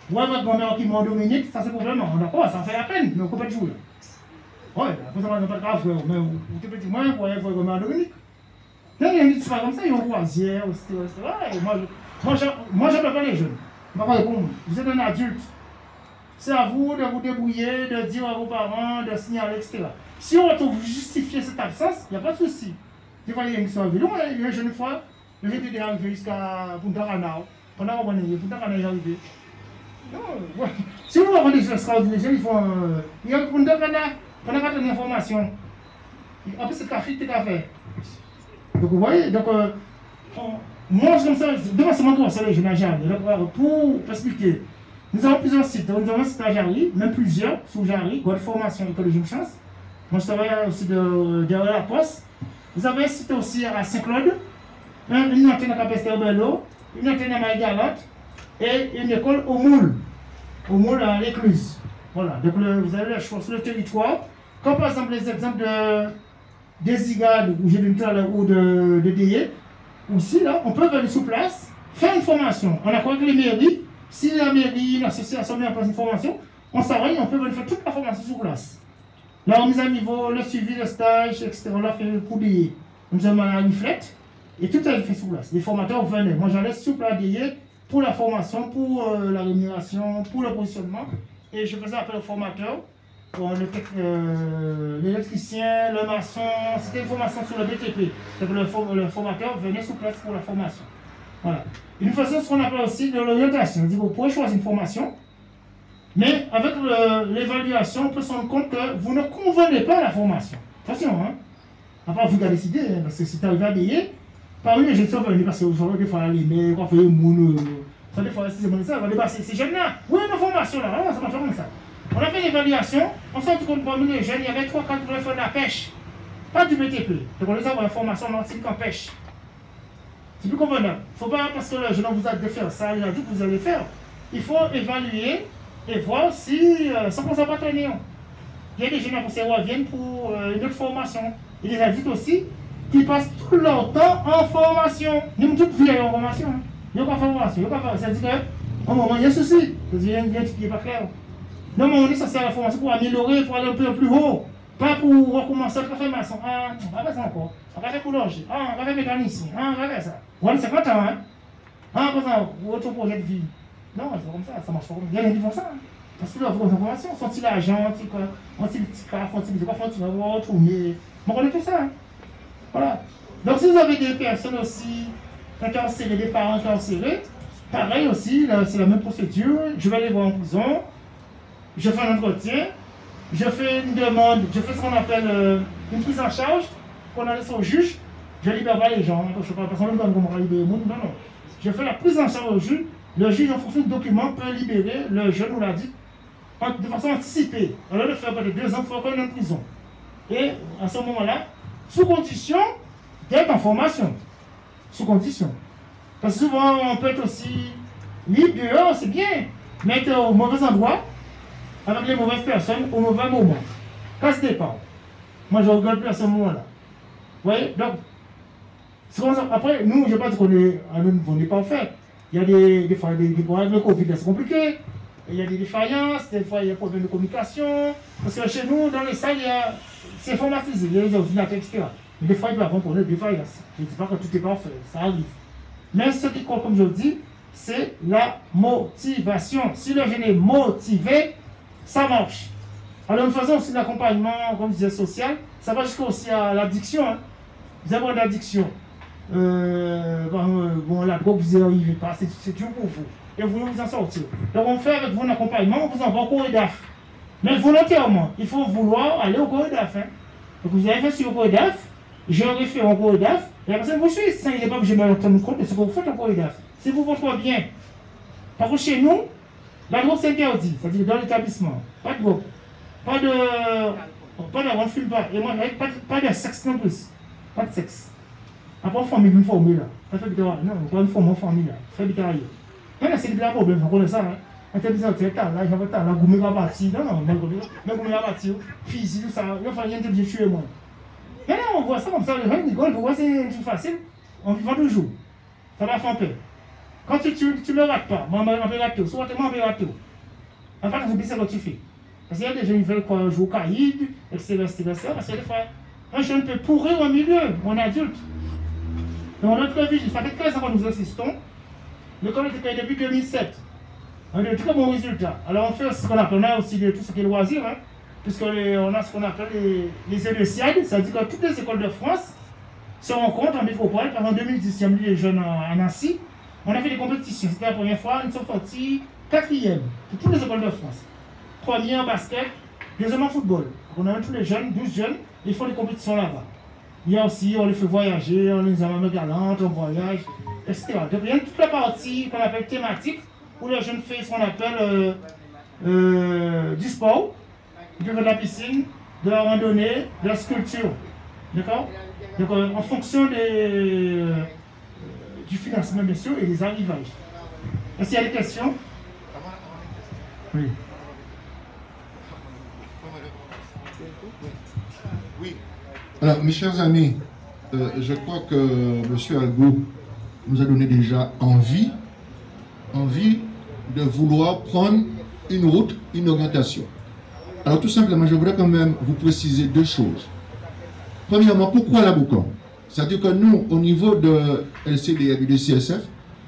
Vous avez votre grand-mère qui m'a Dominique, ça c'est probablement. D'accord, ça fait la peine, mais vous comptez 4 jours. Oui, après ça, pas grave, mais vous te petit moins, vous voyez votre grand-mère Dominique. Il y a une histoire comme ça, il y a une croisière, etc. Et moi, je ne peux pas les jeunes. Vous êtes un adulte. C'est à vous de vous débrouiller, de dire à vos parents, de signaler, etc. Si on retrouve justifier cette absence, il n'y a pas de souci. Des fois, il y a une histoire vidéo, il y a une jeune fois, j'étais arrivé jusqu'à Punta Cana. Pendant qu'on est Punta Cana est arrivé. Si vous avez des extraordinaires, ils font. Il y a Punta Cana, pendant qu'on a une information. En plus, c'est café, c'est café. Donc vous voyez, donc moi je comme ça, devant ce moment c'est les jeunes à Jarry. Donc pour expliquer, nous avons plusieurs sites. Nous avons un site à Jarry, même plusieurs sous Jarry, Godre Formation École de Jeune Chance. Moi je travaille aussi derrière la poste. Vous avez un site aussi à Saint-Claude, une antenne à Capestère-Bello, une antenne à Maïgalante et une école au Moule à l'Écluse. Voilà, donc vous avez le choix sur le territoire. Comme par exemple les exemples des IGAD, où j'ai dit tout à l'heure, ou de DIE, aussi là, on peut venir sur place, faire une formation. On a quoi que les mairies, si la mairie, l'association met en place une formation, on s'arrête, on peut venir faire toute la formation sur place. La remise à niveau, le suivi, le stage, etc. On l'a fait pour DIE. Nous avons un reflect, et tout a été fait sur place. Les formateurs venaient. Moi, j'allais sur place DIE pour la formation, pour la rémunération, pour le positionnement, et je faisais appel aux formateurs. L'électricien, le maçon, c'était une formation sur le BTP. Donc le formateur venait sur place pour la formation. Voilà. Et nous faisons ce qu'on appelle aussi de l'orientation. Vous pouvez choisir une formation, mais avec l'évaluation, on peut se rendre compte que vous ne convenez pas à la formation. Attention, hein. Après, vous avez décidé, hein, parce que si tu arrives à payer, parmi les jeunes sont venus, parce que vous savez, des fois, les mecs, on fait des moules, ça, des fois, c'est ça, on va dépasser ces jeunes-là. Oui, une formation là, ça marche comme ça. On a fait l'évaluation, on s'est rendu compte parmi les jeunes, il y avait 3-4 qui voulaient faire de la pêche. Pas du BTP. Donc on les a en formation nordique en pêche. C'est plus convenable. Il ne faut pas, parce que le jeune vous a dit de faire ça, il a dit que vous allez faire. Il faut évaluer et voir si, sans qu'on soit partenaire. Il y a des jeunes qui reviennent pour une autre formation. Il y a des adultes aussi qui passent tout leur temps en formation. Nous sommes tous en formation. Il y a pas formation. Ça veut dire qu'à un moment, il y a un souci. Il y a un truc qui n'est pas clair. Non, mais on dit que ça sert à la formation pour améliorer, pour aller un peu plus haut. Pas pour recommencer à faire maçon. Ah, on va faire ça encore. On va faire boulanger. Ah, on va faire mécanicien. Ah, on va faire ça. On a 50 ans, hein. Ah, on va faire autre projet de vie. Non, c'est comme ça marche pas comme ça. Il y a des gens qui font ça. Hein. Parce que leur formation, sont-ils l'argent, sont-ils petit cas, sont-ils quoi, sont-ils retourner. On connaît tout ça. Hein. Voilà. Donc, si vous avez des personnes aussi incarcérées, des parents incarcérés, pareil aussi, c'est la même procédure. Je vais aller voir en prison, je fais un entretien, je fais une demande, je fais ce qu'on appelle une prise en charge, qu'on a laissé au juge. Je ne libère pas les gens, je ne sais pas, personne ne me donne comment libérer le monde, non. Je fais la prise en charge au juge. Le juge, en fonction du document, peut libérer le jeune ou l'adulte de façon anticipée. Alors, de faire peut-être 2 ans, il faut qu'on est en prison. Et à ce moment-là, sous condition d'être en formation. Sous condition. Parce que souvent, on peut être aussi libre dehors, c'est bien, mais être au mauvais endroit, avec les mauvaises personnes, au mauvais moment. Casse départ. Moi, je regarde plus à ce moment-là. Vous voyez? Donc, après, nous, je ne sais pas qu'on n'est pas fait. Il y a des fois des problèmes de Covid, c'est compliqué. Il y a des défaillances, des fois il y a des problèmes de communication. Parce que chez nous, dans les salles, c'est informatisé, il y a les ordinateurs, etc. Mais des fois, il peut y avoir un problème de défaillance. Je ne dis pas que tout est parfait, ça arrive. Mais ce qui compte, comme je le dis, c'est la motivation. Si le jeune est motivé, ça marche. Alors, nous faisons aussi l'accompagnement, comme je disais, social. Ça va jusqu'à aussi à l'addiction. Hein. Vous avez une addiction. Bon, la drogue, vous n'y arrivez pas, c'est dur pour vous. Et vous voulez vous en sortir. Donc, on fait avec vous un accompagnement, on vous envoie au COEDAF. Mais volontairement, il faut vouloir aller au COEDAF. Hein. Donc, vous avez fait sur le COEDAF, j'ai un référent au COEDAF, et la personne vous suit. Ça, il n'est pas obligé de me rendre compte de ce que vous faites au COEDAF. C'est pour votre bien. Par contre, chez nous, la drogue, c'est interdit. C'est-à-dire dans l'établissement. Pas de drogue. Pas de. On ne fume pas. Et moi, pas de sexe non plus. Pas de sexe. Après, on forme une formule là. Ça fait bizarre. Non, on ne forme une formule là. Ça fait bizarre. Non, c'est le problème, on connaît ça. Hein. On te dit, tu es là, j'avais là, goumé va partir. Non, non, mais goumé va partir. Physique, ça, il faut rien te dire, tuer moi. Mais non, on voit ça comme ça, les gens rigolent, on voit c'est facile. On vit toujours. Ça va faire peur. Quand tu ne le rates pas, moi, on peut rater, soit tu m'en peux rater. En fait, vous oubliez ce que tu fais. Parce qu'il y a des gens qui veulent jouer au caïd, etc. Parce que des fois, un jeune peut pourrir au milieu, un adulte. Dans notre vie, ça fait 13 ans que nous assistons. L'école était créée depuis 2007. On a de très bons résultats. Alors on fait ce qu'on appelle, on a aussi tout ce qui est loisir, hein, puisqu'on a ce qu'on appelle les ELECIAD, c'est-à-dire que toutes les écoles de France se rencontrent en métropole. Par en 2010, il y a mis les jeunes à Nancy. On a fait des compétitions. C'était la première fois, nous sommes sortis 4e pour toutes les écoles de France. 1er en basket, 2e en football. On a tous les jeunes, 12 jeunes, ils font des compétitions là-bas. Il y a aussi, on les fait voyager, on les amène galantes, on voyage, etc. Donc il y a toute la partie qu'on appelle thématique, où les jeunes font ce qu'on appelle du sport, ils peuvent faire de la piscine, de la randonnée, de la sculpture. D'accord? Donc en fonction du financement, bien sûr, et des arrivages. Est-ce qu'il y a des questions? Oui. Oui. Alors, mes chers amis, je crois que M. Algo nous a donné déjà envie de vouloir prendre une route, une orientation. Alors, tout simplement, je voudrais quand même vous préciser 2 choses. Premièrement, pourquoi la Boucan? C'est-à-dire que nous, au niveau de LCDF et du CSF,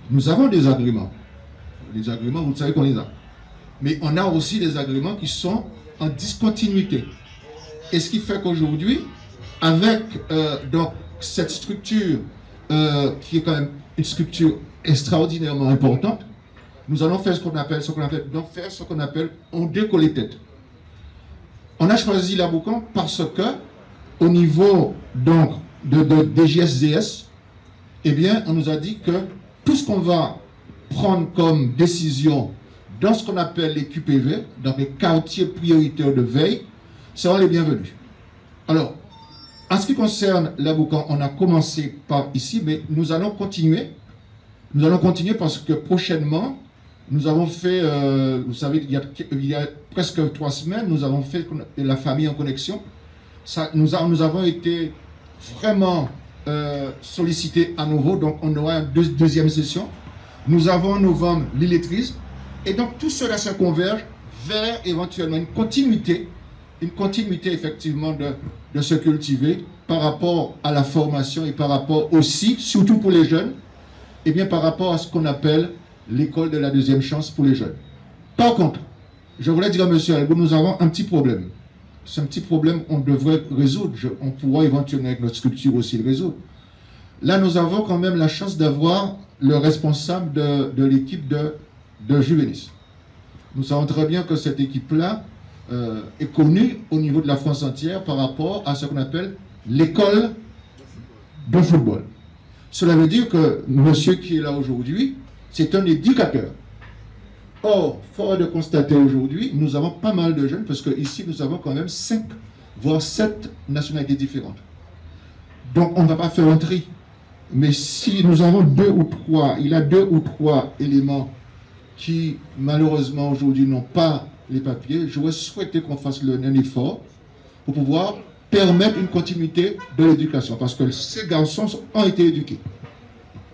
nous avons des agréments. Les agréments, vous savez qu'on les a. Mais on a aussi des agréments qui sont en discontinuité. Et ce qui fait qu'aujourd'hui, avec donc cette structure qui est quand même une structure extraordinairement importante, nous allons faire ce qu'on appelle on décolle les têtes. On a choisi la Boucan parce que au niveau donc de DGSDS, eh bien on nous a dit que tout ce qu'on va prendre comme décision dans ce qu'on appelle les QPV, dans les quartiers prioritaires de veille, seront les bienvenus. Alors, en ce qui concerne la Boucan, on a commencé par ici, mais nous allons continuer. Nous allons continuer parce que prochainement, Nous avons fait, vous savez, il y a presque 3 semaines, nous avons fait la famille en connexion. Nous avons été vraiment sollicités à nouveau, donc on aura une deuxième session. Nous avons en novembre l'illettrisme. Et donc tout cela se converge vers éventuellement une continuité effectivement de se cultiver par rapport à la formation et par rapport aussi, surtout pour les jeunes, et bien par rapport à ce qu'on appelle l'école de la deuxième chance pour les jeunes. Par contre, je voulais dire à M. Algo, nous avons un petit problème. C'est un petit problème qu'on devrait résoudre. On pourra éventuellement avec notre structure aussi le résoudre. Là, nous avons quand même la chance d'avoir le responsable de l'équipe de Juvenis. Nous savons très bien que cette équipe-là est connue au niveau de la France entière par rapport à ce qu'on appelle l'école de football. Cela veut dire que monsieur qui est là aujourd'hui, c'est un éducateur. Or, fort de constater aujourd'hui, nous avons pas mal de jeunes, parce qu'ici, nous avons quand même 5, voire 7 nationalités différentes. Donc, on ne va pas faire un tri. Mais si nous avons 2 ou 3, il y a 2 ou 3 éléments qui, malheureusement, aujourd'hui, n'ont pas les papiers, j'aurais souhaité qu'on fasse un effort pour pouvoir permettre une continuité de l'éducation. Parce que ces garçons ont été éduqués.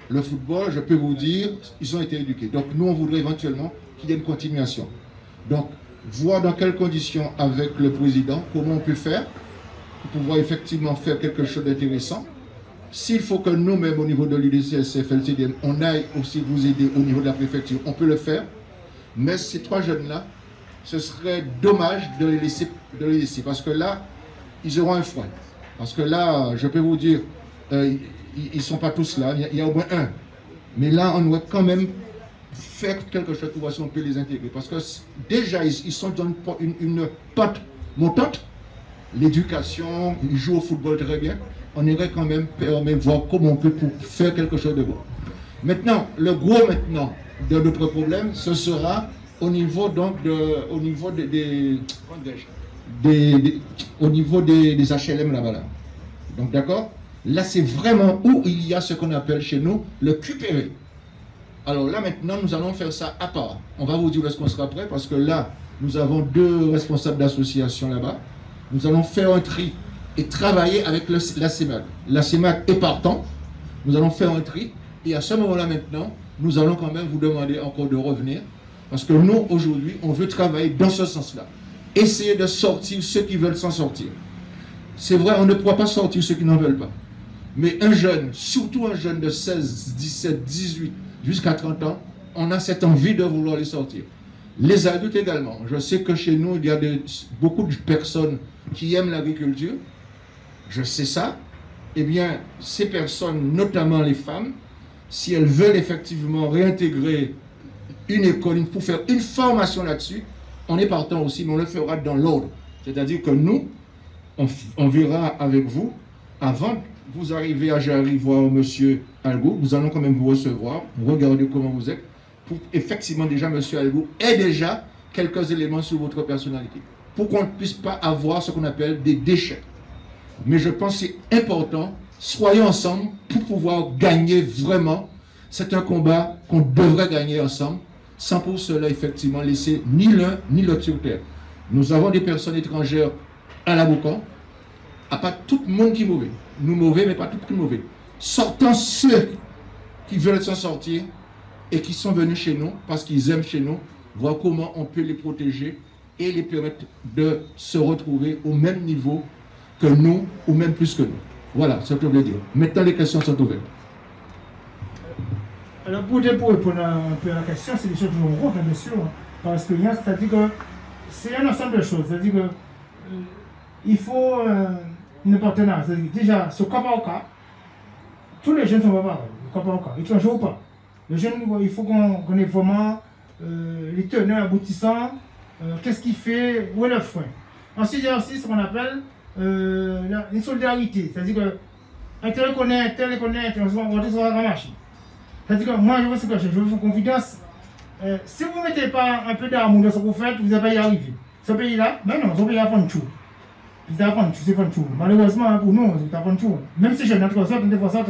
Le football, je peux vous dire, ils ont été éduqués. Donc, nous, on voudrait éventuellement qu'il y ait une continuation. Donc, voir dans quelles conditions avec le président, comment on peut faire pour pouvoir effectivement faire quelque chose d'intéressant. S'il faut que nous-mêmes, au niveau de l'UDCSF, LCDM, on aille aussi vous aider au niveau de la préfecture, on peut le faire. Mais ces 3 jeunes-là, ce serait dommage de les laisser. Parce que là, ils auront un frein. Parce que là, je peux vous dire, ils ne sont pas tous là, il y a au moins un. Mais là, on doit quand même faire quelque chose pour voir si on peut les intégrer. Parce que déjà, ils sont dans une pente montante. L'éducation, ils jouent au football très bien. On irait quand même voir comment on peut pour faire quelque chose de bon. Maintenant, le gros maintenant de notre problème, ce sera au niveau donc au niveau des HLM là-bas. Là. Donc d'accord? Là, c'est vraiment où il y a ce qu'on appelle chez nous le QPV. Alors là, maintenant, nous allons faire ça à part. On va vous dire où est-ce qu'on sera prêt, parce que là, nous avons 2 responsables d'association là-bas. Nous allons faire un tri et travailler avec la CEMAC. La CEMAC est partant. Nous allons faire un tri. Et à ce moment-là, maintenant, nous allons quand même vous demander encore de revenir. Parce que nous, aujourd'hui, on veut travailler dans ce sens-là. Essayer de sortir ceux qui veulent s'en sortir. C'est vrai, on ne pourra pas sortir ceux qui n'en veulent pas. Mais un jeune, surtout un jeune de 16, 17, 18, jusqu'à 30 ans, on a cette envie de vouloir les sortir. Les adultes également. Je sais que chez nous, il y a beaucoup de personnes qui aiment l'agriculture. Je sais ça. Eh bien, ces personnes, notamment les femmes, si elles veulent effectivement réintégrer une école pour faire une formation là-dessus, on est partant aussi, mais on le fera dans l'ordre. C'est-à-dire que nous, on verra avec vous, avant que vous arrivez à Jarry voir M. Algo, nous allons quand même vous recevoir, regarder comment vous êtes, pour effectivement déjà M. Algo ait déjà quelques éléments sur votre personnalité, pour qu'on ne puisse pas avoir ce qu'on appelle des déchets. Mais je pense que c'est important, soyons ensemble pour pouvoir gagner vraiment. C'est un combat qu'on devrait gagner ensemble, sans pour cela effectivement laisser ni l'un ni l'autre sur terre. Nous avons des personnes étrangères à la Boucan, à pas tout le monde qui est mauvais. Nous mauvais, mais pas tout le monde mauvais. Sortant ceux qui veulent s'en sortir et qui sont venus chez nous parce qu'ils aiment chez nous, voir comment on peut les protéger et les permettre de se retrouver au même niveau que nous, ou même plus que nous. Voilà ce que je voulais dire. Maintenant, les questions sont ouvertes. Alors, pour répondre un peu à la question, c'est des choses que l'on rentre, bien sûr. Parce que c'est-à-dire que c'est un ensemble de choses. C'est-à-dire que il faut une partenariat. C'est-à-dire déjà, ce cas par cas, tous les jeunes ne sont pas pareils. Cas par cas, étrangers ou pas. Les jeunes, il faut qu'on ait vraiment les tenants aboutissants. Qu'est-ce qu'il fait, où est le frein. Ensuite, il y a aussi ce qu'on appelle une solidarité. C'est-à-dire que un tel connaît, on se va dans la machine. C'est-à-dire que moi, je veux ce que je veux faire confiance. Si vous ne mettez pas un peu d'amour dans ce que vous faites, vous n'allez pas y arriver. Ce pays-là, ben non, ce pays-là prend tout. Ils apprennent tout, c'est pas tout. Malheureusement, pour nous, ils apprennent tout. Même si je n'ai pas sorte,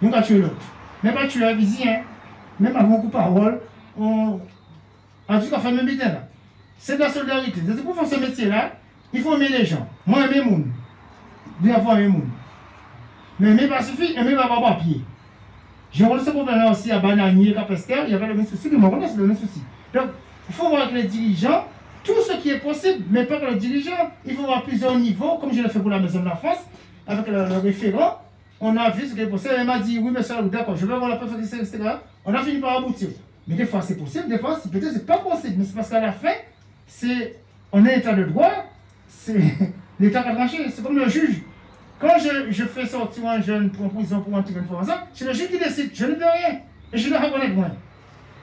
on va tuer l'autre. Mais pas tuer la vision, même avant beaucoup de paroles, En tout cas, fait même bien là. C'est de la solidarité. C'est pour faire ce métier-là, il faut aimer les gens. Moi, aimer les gens. Bien avoir aimer les gens. Mais aimer pas suffit, aimer pas avoir papier. J'ai reçu ce problème-là aussi à Bananier, Capester, il y avait le même souci, mais moi, c'est le même souci. Donc, il faut voir avec les dirigeants tout ce qui est possible, mais pas que les dirigeants. Il faut voir plusieurs niveaux, comme je l'ai fait pour la Maison de la France, avec le référent. On a vu ce qui est possible. Elle m'a dit, oui, monsieur, d'accord, je vais voir la préfecture, etc. On a fini par aboutir. Mais des fois, c'est possible, des fois, peut-être c'est pas possible. Mais c'est parce qu'à la fin, on est état de droit, c'est l'état qui a tranché. C'est comme le juge. Quand je fais sortir un jeune pour en prison pour un truc d'information, c'est le juge qui décide. Je ne peux rien. Et je dois reconnaître moi.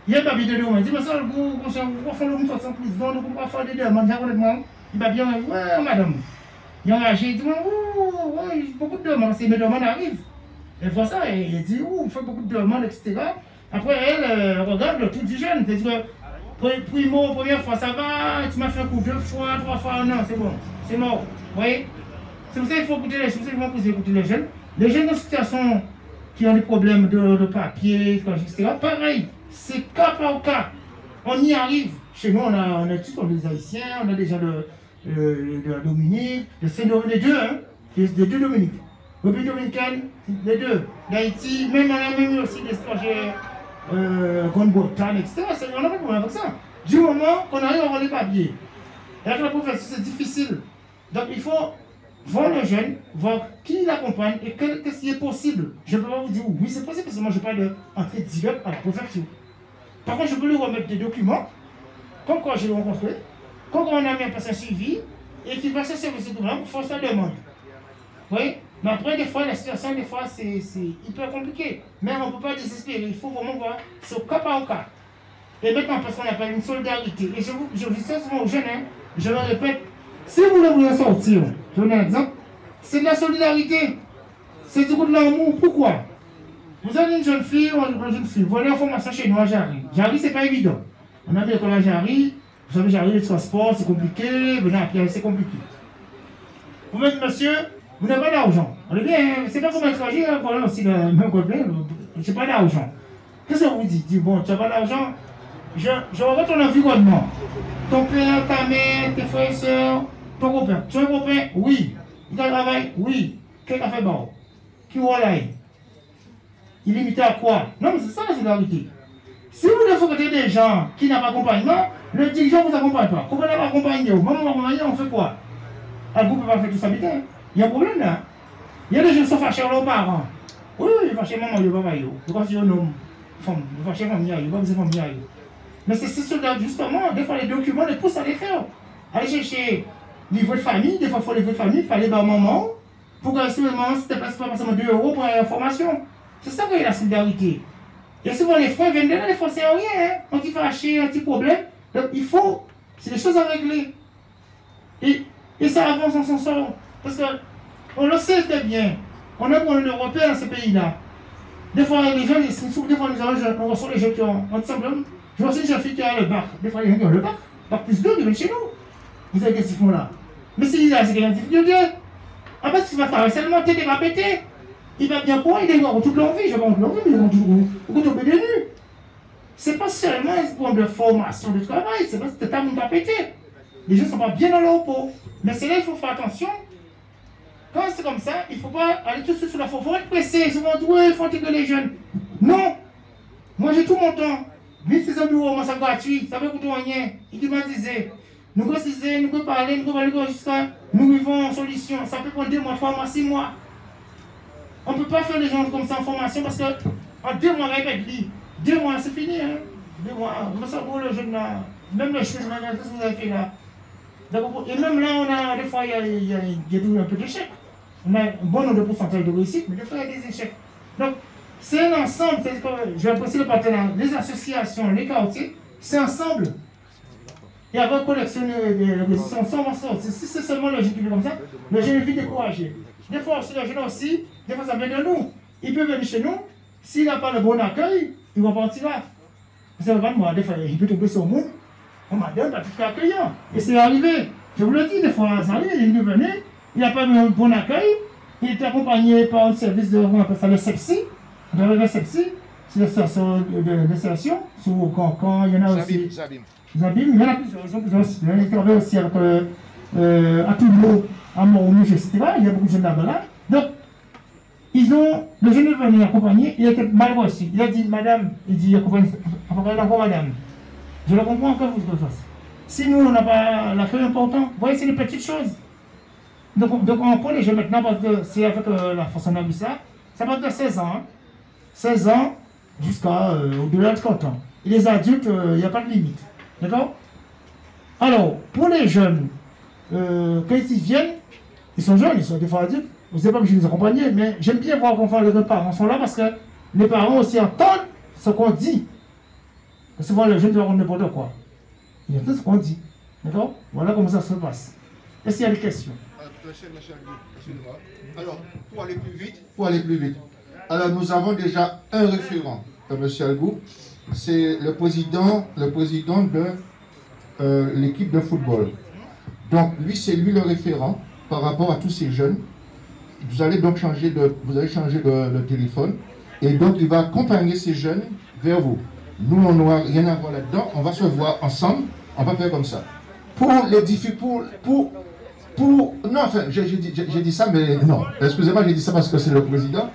Il y a un papier de l'eau, il dit, mais ça, vous faire le sortir en prison, vous ne pouvez pas faire des demandes, je reconnais moi. Il va bien, ouais, madame. Il est engagé, il dit, oui, beaucoup de demandes, mes demandes arrivent. Elle voit ça, et il dit, il fait beaucoup de demandes, etc. Après, elle regarde le tout du jeune. Elle dit, primo, première fois, ça va, tu m'as fait un coup 2 fois, 3 fois, non, c'est bon, c'est mort. Vous voyez? C'est pour ça qu'il faut écouter les jeunes, c'est pour ça qu'il faut écouter les jeunes. Les jeunes en situation qui ont des problèmes de papier, etc. Pareil, c'est cas par cas. On y arrive. Chez nous, on a des Haïtiens, on a des gens de la Dominique, de Saint-Dominique, les deux, hein, les deux Dominiques. République dominicaine, les deux. D'Haïti, même on a même aussi des stagiaires, Grande-Bretagne, etc. On n'a pas de problème avec ça. Du moment qu'on arrive à avoir les papiers. Et avec la profession, c'est difficile. Donc il faut voir le jeune, voir qui l'accompagne et qu'est-ce qui est possible. Je ne peux pas vous dire oui, c'est possible, parce que moi je parle d'entrée directe à la préfecture. Par contre, je peux lui remettre des documents, comme quand je l'ai rencontré, comme quand on a mis un patient suivi, et qu'il va chercher ces documents pour faire sa demande. Vous voyez? Mais après, des fois, la situation, des fois, c'est hyper compliqué. Mais on ne peut pas désespérer. Il faut vraiment voir, c'est au cas par cas. Et maintenant, parce qu'on appelle une solidarité. Et je dis ça souvent aux jeunes, hein, je le répète, si vous voulez sortir, je vous donne un exemple, c'est de la solidarité. C'est du coup de l'amour. Pourquoi? Vous avez une jeune fille ou une jeune fille, vous avez une formation chez nous à Jarry. Jarry, c'est pas évident. On a vu l'école à Jarry, vous savez, Jarry, le transport, c'est compliqué, venez à pied, c'est compliqué. Vous me dites, monsieur, vous n'avez pas d'argent. On est bien, c'est pas comme un étranger, hein, voilà aussi le même côté, je n'ai pas d'argent. Qu'est-ce que vous dites? Dis, bon, tu n'as pas d'argent, je regarde ton environnement. Ton père, ta mère, tes frères et soeurs, ton copain. Tu as un copain? Oui. Il travaille? Oui. Quel café bon? Qui voilà? Il est limité à quoi? Non, mais c'est ça la solidarité. Si vous devez côté des gens qui n'ont pas d'accompagnement, le dirigeant ne vous accompagne pas. Comment on n'a pas accompagné? Même on accompagne, on fait quoi? Le groupe ne peut pas faire tout ça, il y a un problème là. Il y a des gens qui sont fâchés à leurs parents. Oui, fâchés maman, il n'y a pas de il n'y a pas de homme, femme, fâchés famille, il n'y a pas de famille. Mais c'est cela justement, des fois les documents les poussent à les faire. Aller chercher livre de famille, des fois il faut livre de famille, il faut aller voir maman, pour que seulement, c'était pas forcément 2 € pour une formation. C'est ça que la solidarité. Et souvent les frères viennent de là, les fois c'est rien, hein? Un petit fâché, un petit problème. Donc il faut, c'est des choses à régler. Et ça avance en son sort. Parce qu'on le sait très bien. On a pour l'Européen dans ce pays-là. Des fois, les gens, des fois, on reçoit les gens qui ont ensemble. Je vois aussi des gens qui ont le bac. Des fois, les gens qui ont le bac. Bac plus 2, ils viennent chez nous. Vous avez qu'est-ce qu'ils font là? Mais s'ils ont des difficultés, en fait, ce qu'il va faire, seulement t'es va péter. Il va bien pour, il va toute leur vie. Je vais toute leur vie, mais ils vont toujours tomber des nues. C'est pas seulement un problème de formation, de travail, c'est parce que t'as monde à péter. Les gens ne sont pas bien dans leur peau. Mais c'est là qu'il faut faire attention. Quand c'est comme ça, il ne faut pas aller tout de suite sur la faute. Il faut être pressé. Souvent, on dit, ouais, il faut intégrer les jeunes. Non. Moi, j'ai tout mon temps. 1600 euros, moi, c'est gratuit. Ça ne veut coûter rien. Il dit, nous pouvons parler, nous pouvons jusqu'à nous vivons en solution. Ça peut prendre 2 mois, 3 mois, 6 mois. On ne peut pas faire les gens comme ça en formation parce que en 2 mois, répète-lui. 2 mois, c'est fini. Hein? 2 mois. Vous savez, le jeune là, même les choses, regardez ce que vous avez fait là. Et même là, on a, des fois, il y a un peu d'échecs. On a un bon nombre de pourcentage de réussite, mais des fois, il y a des échecs. Donc, c'est un ensemble, je vais apprécier le partenaire, les associations, les quartiers, c'est ensemble. Et avant collectionner les ensemble, on va sortir. Si c'est seulement le jeune qui fait comme ça, le jeune est vite découragé. Des fois, aussi, le jeune aussi, des fois, ça vient de nous. Il peut venir chez nous, s'il n'a pas le bon accueil, il va partir là. Vous savez pas de moi, des fois, il peut tomber sur le monde. On m'a donné un petit accueillant. Et c'est arrivé. Je vous le dis, des fois, ça arrive, il est venu, il n'a pas eu un bon accueil, il était accompagné par un service de, on appelle ça le sepsi, le sepsi, sur les stations d'insertion, sur Cancan, il y en a aussi. Zabim, il y en a plusieurs aussi. Il travaille aussi avec à Toulouse, à Montrouge, etc. Il y a beaucoup de jeunes là-bas. Donc, le jeune est venu accompagner, il était mal reçu. Il a dit, madame, il dit, accompagnez encore madame. Je le comprends encore, vous de face. Si nous, on n'a pas la feuille importante, vous voyez, c'est des petites choses. Donc on prend les jeunes maintenant, parce que c'est avec la façon on a vu ça, ça va de 16 ans. Hein. 16 ans jusqu'à au-delà de 30 ans. Et les adultes, il n'y a pas de limite. D'accord? Alors, pour les jeunes, quand ils viennent, ils sont jeunes, ils sont des fois adultes. Vous ne savez pas que je les accompagne, mais j'aime bien voir comment les parents sont là parce que les parents aussi entendent ce qu'on dit. Souvent, les jeunes ne racontent n'importe quoi. Ils entendent ce qu'on dit. D'accord? Voilà comment ça se passe. Est-ce qu'il y a des questions? Alors, pour aller plus vite, alors nous avons déjà un référent, M. Algou, c'est le président de l'équipe de football. Donc, c'est lui le référent par rapport à tous ces jeunes. Vous allez donc changer de téléphone et donc il va accompagner ces jeunes vers vous. Nous, on n'aura rien à voir là-dedans, on va se voir ensemble, on va faire comme ça. Pour les difficultés, non, enfin, j'ai dit ça, mais non. Excusez-moi, j'ai dit ça parce que c'est le président.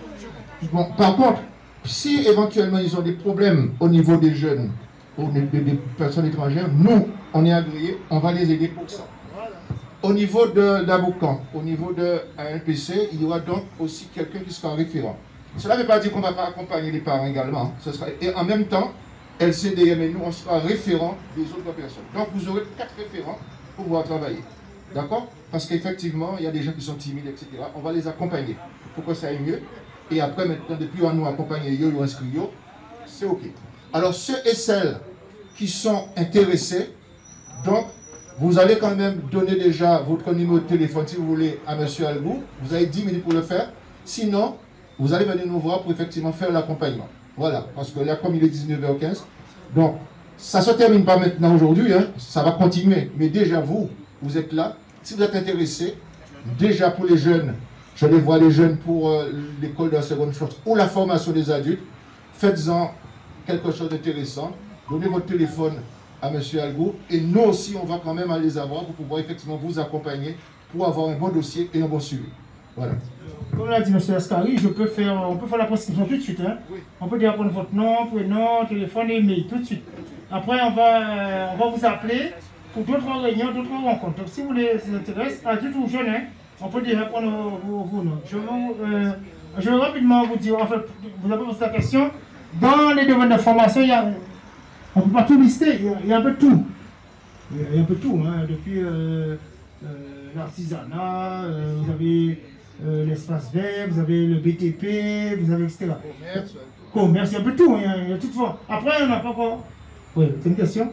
Bon, par contre, si éventuellement ils ont des problèmes au niveau des jeunes, des personnes étrangères, nous, on est agréés, on va les aider pour ça. Au niveau de l'Aboucan, au niveau de ANPC, il y aura donc aussi quelqu'un qui sera référent. Cela ne veut pas dire qu'on ne va pas accompagner les parents également. Et en même temps, LCDM et nous, on sera référent des autres personnes. Donc vous aurez 4 référents pour pouvoir travailler. D'accord? Parce qu'effectivement, il y a des gens qui sont timides, etc. On va les accompagner pour que ça aille mieux. Et après, maintenant, depuis on nous accompagne, yo inscrit, c'est OK. Alors, ceux et celles qui sont intéressés, donc, vous allez quand même donner déjà votre numéro de téléphone, si vous voulez, à M. Algou. Vous avez 10 minutes pour le faire. Sinon, vous allez venir nous voir pour effectivement faire l'accompagnement. Voilà, parce que là, comme il est 19h15, donc, ça ne se termine pas maintenant aujourd'hui, hein, ça va continuer. Mais déjà, vous êtes là. Si vous êtes intéressé, déjà pour les jeunes, je les vois les jeunes pour l'école de la seconde chose ou la formation des adultes, faites-en quelque chose d'intéressant. Donnez votre téléphone à M. Algou et nous aussi, on va quand même aller les avoir pour pouvoir effectivement vous accompagner pour avoir un bon dossier et un bon suivi. Voilà. Comme l'a dit M. Ascari, on peut faire la prescription tout de suite. Hein. Oui. On peut dire prendre votre nom, prénom, téléphone et mail tout de suite. Après, on va vous appeler pour d'autres réunions, d'autres rencontres. Donc, si vous les intéresse, adultes ou jeunes, hein, on peut déjà prendre vos noms. Je vais rapidement vous dire, en fait, vous avez posé la question. Dans les domaines de formation, on ne peut pas tout lister, il y a un peu de tout. Il y a un peu de tout, hein, depuis l'artisanat, vous avez l'espace vert, vous avez le BTP, vous avez etc. Commerce, il y a un peu de tout, il y a tout de fois. Après, on n'a pas encore... Oui, c'est une question?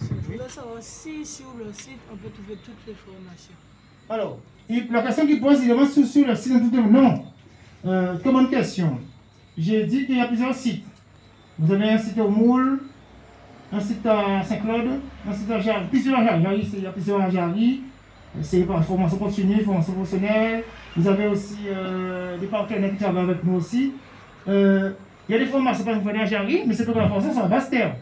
Je voudrais savoir si sur le site, on peut trouver toutes les formations. Alors, la question qu'il pose, il demande sur le site. Non. Très bonne question. J'ai dit qu'il y a plusieurs sites. Vous avez un site au Moule, un site à Saint-Claude, un site à Jarry. Plusieurs à Jarry, il y a plusieurs à Jarry. C'est par formation continue, formation professionnelle. Vous avez aussi des partenaires qui travaillent avec nous aussi. Il y a des formations que vous venez à Jarry, mais c'est pour que la formation soit à Basse-Terre.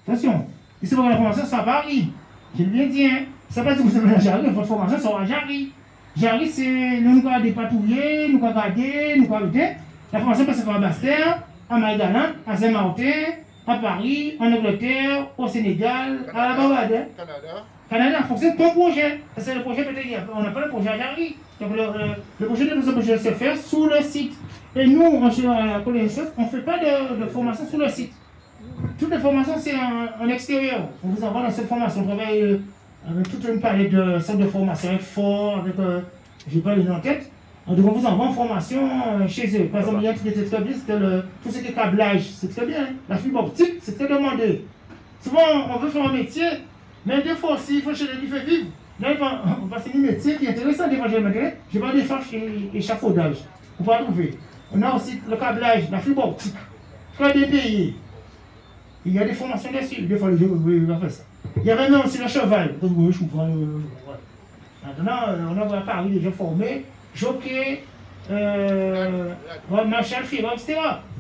Attention, et c'est pour que la formation soit à Paris. Je l'ai bien dit, hein. Ça ne veut pas dire que vous avez à Jarry, votre formation sera à Jarry. Jarry, c'est nous avons dépatouiller, nous avons garder, nous avons lutter. La formation peut se faire à Basse-Terre, à Maïgalan, à Saint-Martin, à Paris, en Angleterre, au Sénégal, à la Barbade. Canada, en fonction de ton projet. C'est le projet peut-être, on n'a pas le projet à Jarry. Donc le projet de nous oblige de se faire sous le site. Et nous, on ne fait pas de formation sous le site. Toutes les formations, c'est en extérieur. On vous envoie dans cette formation. On travaille avec toute une palette de centres de formation, avec Fort, avec, je n'ai pas les noms en tête. Donc on vous envoie en formation chez eux. Par exemple, il y a qui était très bien, c'était tout ce qui est câblage, c'est très bien. La fibre optique, c'est très demandé. Souvent, on veut faire un métier, mais des fois aussi, il faut chercher des fait vivre. Là, on va faire un métier qui est intéressant, des fois, je vais aller faire échafaudage. On va trouver. On a aussi le câblage, la fibre optique, faire des pays. Il y a des formations dessus, des fois, les gens vont faire ça. Il y avait même aussi le cheval. Maintenant, on a à Paris des gens formés, jockey, marchal, fibre, etc.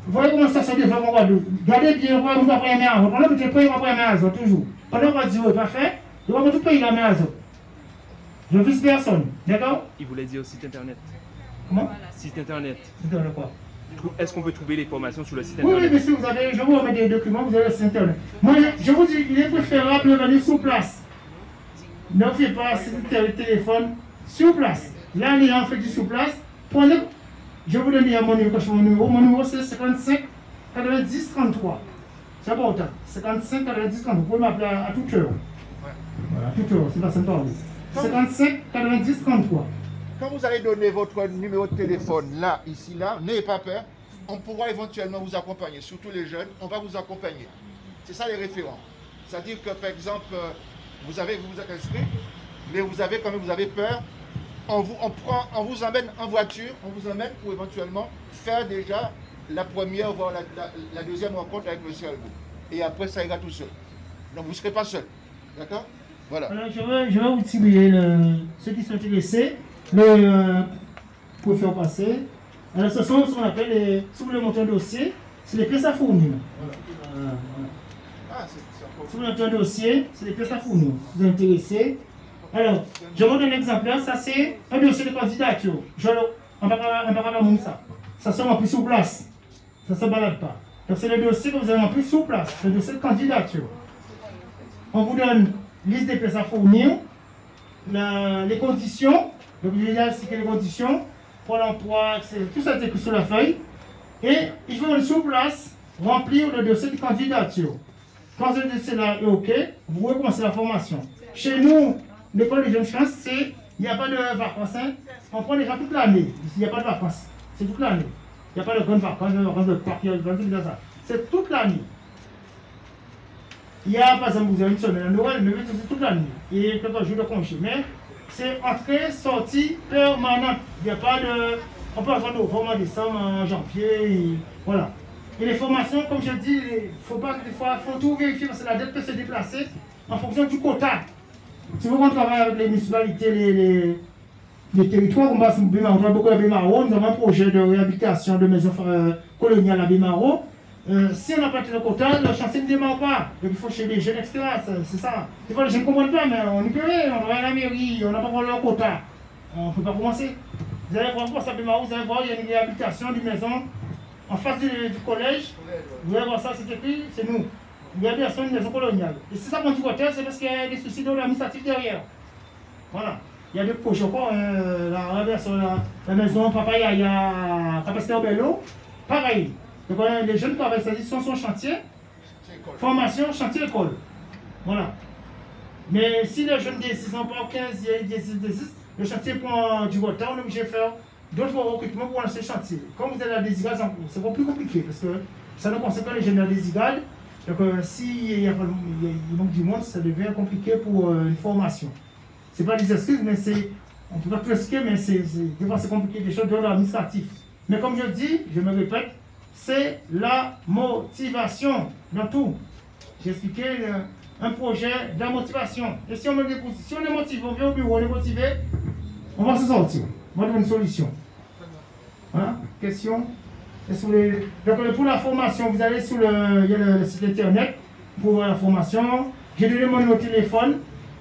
Vous voyez comment ça se développe en Guadeloupe. Gardez bien, vous ne pouvez pas aimer à vous. Pendant que le pays va pas aimer à vous, toujours. Pendant qu'on dit, oui, pas fait, il va pas tout pays la aimer à vous. Je ne vise personne, d'accord? Il voulait dire site internet. Comment? Site internet. Site internet quoi? Est-ce qu'on peut trouver les formations sur le site Oui, internet? oui, monsieur, vous avez, je vous remets des documents, vous avez le site internet. Moi, je vous dis, il est préférable de venir sur place. Ne faites pas le téléphone sur place. Là, les gens font du sur place. Prenez, je vous donne mon numéro. Mon numéro, c'est 55 90 33. C'est important. 55 90 33. Vous pouvez m'appeler à toute heure. Voilà, à toute heure, c'est pas ça parler. 55 90 33. Quand vous allez donner votre numéro de téléphone là, ici, là, n'ayez pas peur. On pourra éventuellement vous accompagner, surtout les jeunes, on va vous accompagner. C'est ça les référents. C'est-à-dire que par exemple, vous êtes inscrit, mais vous avez peur. On vous emmène en voiture, on vous emmène pour éventuellement faire déjà la première, voire la deuxième rencontre avec M. Algo. Et après, ça ira tout seul. Donc vous ne serez pas seul. D'accord? Voilà. Alors, je vais vous distribuer ceux qui sont intéressés, pour faire passer. Alors, ce sont ce qu'on appelle les. Si vous voulez monter un dossier, c'est les pièces à fournir. Voilà. Ah, Si vous voulez monter un dossier, c'est les pièces à fournir. Si vous êtes intéressé. Alors, je vous donne un exemplaire. Ça, c'est un dossier de candidature. On va pas montrer ça. Ça se remplit sur place. Ça ne se balade pas. Donc, c'est le dossier que vous avez rempli sur place. C'est le dossier de candidature. On vous donne liste des pièces à fournir, les conditions, donc je vais expliquer les conditions pour l'emploi, tout ça est écrit sur la feuille. Et il faut sur place remplir le dossier de candidature. Quand ce dossier-là est OK, vous recommencez la formation. Chez nous, l'école des jeunes chances, il n'y a pas de vacances. Hein. On prend les gens toute l'année. Il n'y a pas de vacances. C'est toute l'année. Il n'y a pas de grandes vacances, de parc, ça. C'est toute l'année. Il y a par exemple, vous avez une semaine à Noël, mais c'est toute l'année. Et quelques jours de congé. Mais c'est entrée, sortie permanente. Il n'y a pas de. On peut avoir novembre, en décembre, en janvier. Voilà. Et les formations, comme je dis, il faut pas que des fois, il faut tout vérifier parce que la dette peut se déplacer en fonction du quota. Si vous travaillez avec les municipalités, les territoires, on va beaucoup à Bémaro, nous avons un projet de réhabilitation de maisons coloniales à Bémaro. Si on n'a pas le quota, le chantier ne démarre pas. Donc il faut chez les jeunes, etc. C'est ça. Des fois, les jeunes ne comprennent pas, mais on y peut rien. On travaille à la mairie, on n'a pas encore le quota. On ne peut pas commencer. Vous allez voir ça, Bémaro, vous allez voir, il y a une réhabilitation d'une maison en face du collège. Vous allez voir ça, c'est écrit, c'est nous. Une réhabilitation d'une maison coloniale. Et si ça prend du quota, c'est parce qu'il y a des soucis administratifs derrière. Voilà. Il y a des projets encore, la réhabilitation de la maison Papa Yaya, capacité au Bello, pareil. Donc les jeunes travaillent, c'est-à-dire sont sur chantier, formation, chantier, école. Voilà. Mais si les jeunes décident pas au 15, ils décident, le chantier prend du retard, on est obligé de faire d'autres recrutements pour lancer le chantier. Comme vous êtes à la désiguade, c'est beaucoup plus compliqué parce que ça ne concerne pas les jeunes à la désiguade. Donc s'il y a manque du monde, ça devient compliqué pour une formation. Ce n'est pas des excuses, mais on ne peut pas tout expliquer, mais des fois c'est compliqué, des choses de l'administratif. Mais comme je dis, je me répète, c'est la motivation dans tout. J'ai expliqué un projet de la motivation. Et si on est motivé, on vient au bureau, on est motivé, on va se sortir. On va trouver une solution. Voilà, question. Donc pour la formation, vous allez sur le site internet pour voir la formation. J'ai donné mon numéro de téléphone.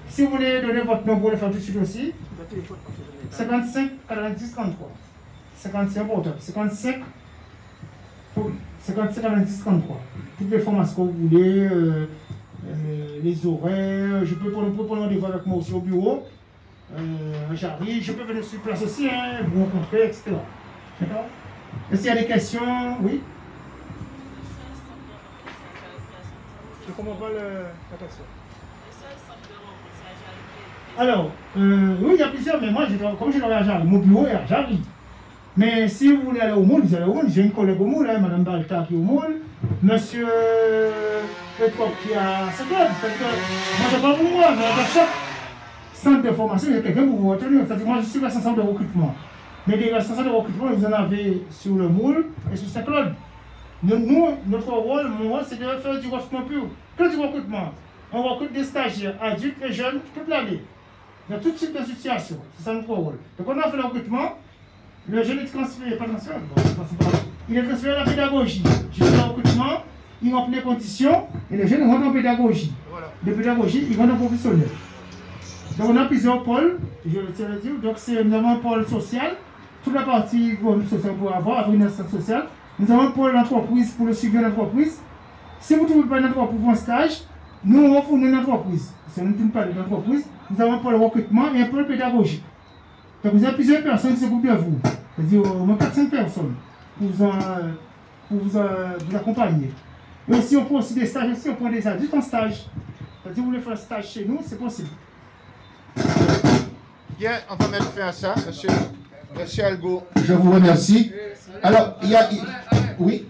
Si vous voulez donner votre nom, vous le faire tout de suite aussi. 55 90 33. 55 important. 55 90 33. Toutes les formations que vous voulez, les horaires. Je peux prendre rendez-vous avec moi aussi au bureau. J'arrive. Je peux venir sur place aussi, hein, vous rencontrer, etc. D'accord? Est-ce qu'il y a des questions? Oui? Je ne comprends pas la question. Alors, oui, il y a plusieurs, mais moi, comme je travaille à Jarry, mon bureau est à Jarry. Mais si vous voulez aller au Moule, vous allez au Moule. J'ai une collègue au Moule, hein, Mme Balta qui est au Moule, monsieur Petrop qui est à Saint-Claude. Moi, je ne sais pas pour moi, mais dans chaque centre de formation, il y a quelqu'un pour vous retenir. C'est-à-dire, moi, je suis responsable de recrutement. Mais des responsables de recrutement, vous en avez sur le Moule et sur Saint-Claude. Notre rôle, mon rôle, c'est de faire du recrutement pur. Que du recrutement. On recrute des stagiaires, adultes et jeunes, toute l'année. Dans tout type de situation. C'est ça notre rôle. Donc on a fait le recrutement, le jeune est transféré, pas transféré, bon, c'est pas il est transféré à la pédagogie. Jusqu'au recrutement, il remplit les conditions et les jeunes rentrent en pédagogie. De pédagogie, ils rentrent en professionnel. Donc on a plusieurs pôles, je le tiens à dire. Donc c'est notamment un pôle social, toute la partie sociale pour avoir, avec une assistance sociale. Nous avons un pôle d'entreprise pour le suivi de l'entreprise. Si vous ne trouvez pas d'entreprise pour un stage, nous on offre une entreprise. Si on ne parle pas d'entreprise, nous avons un pôle recrutement et un pôle pédagogique. Donc vous avez plusieurs personnes qui s'occupent de vous. C'est-à-dire au moins 400 personnes pour vous accompagner. Mais aussi on prend aussi des stages, aussi on prend des adultes en stage. C'est-à-dire vous voulez faire un stage chez nous, c'est possible. Bien, on va mettre fin à ça, monsieur Algo. Je vous remercie. Alors, il y a... Oui.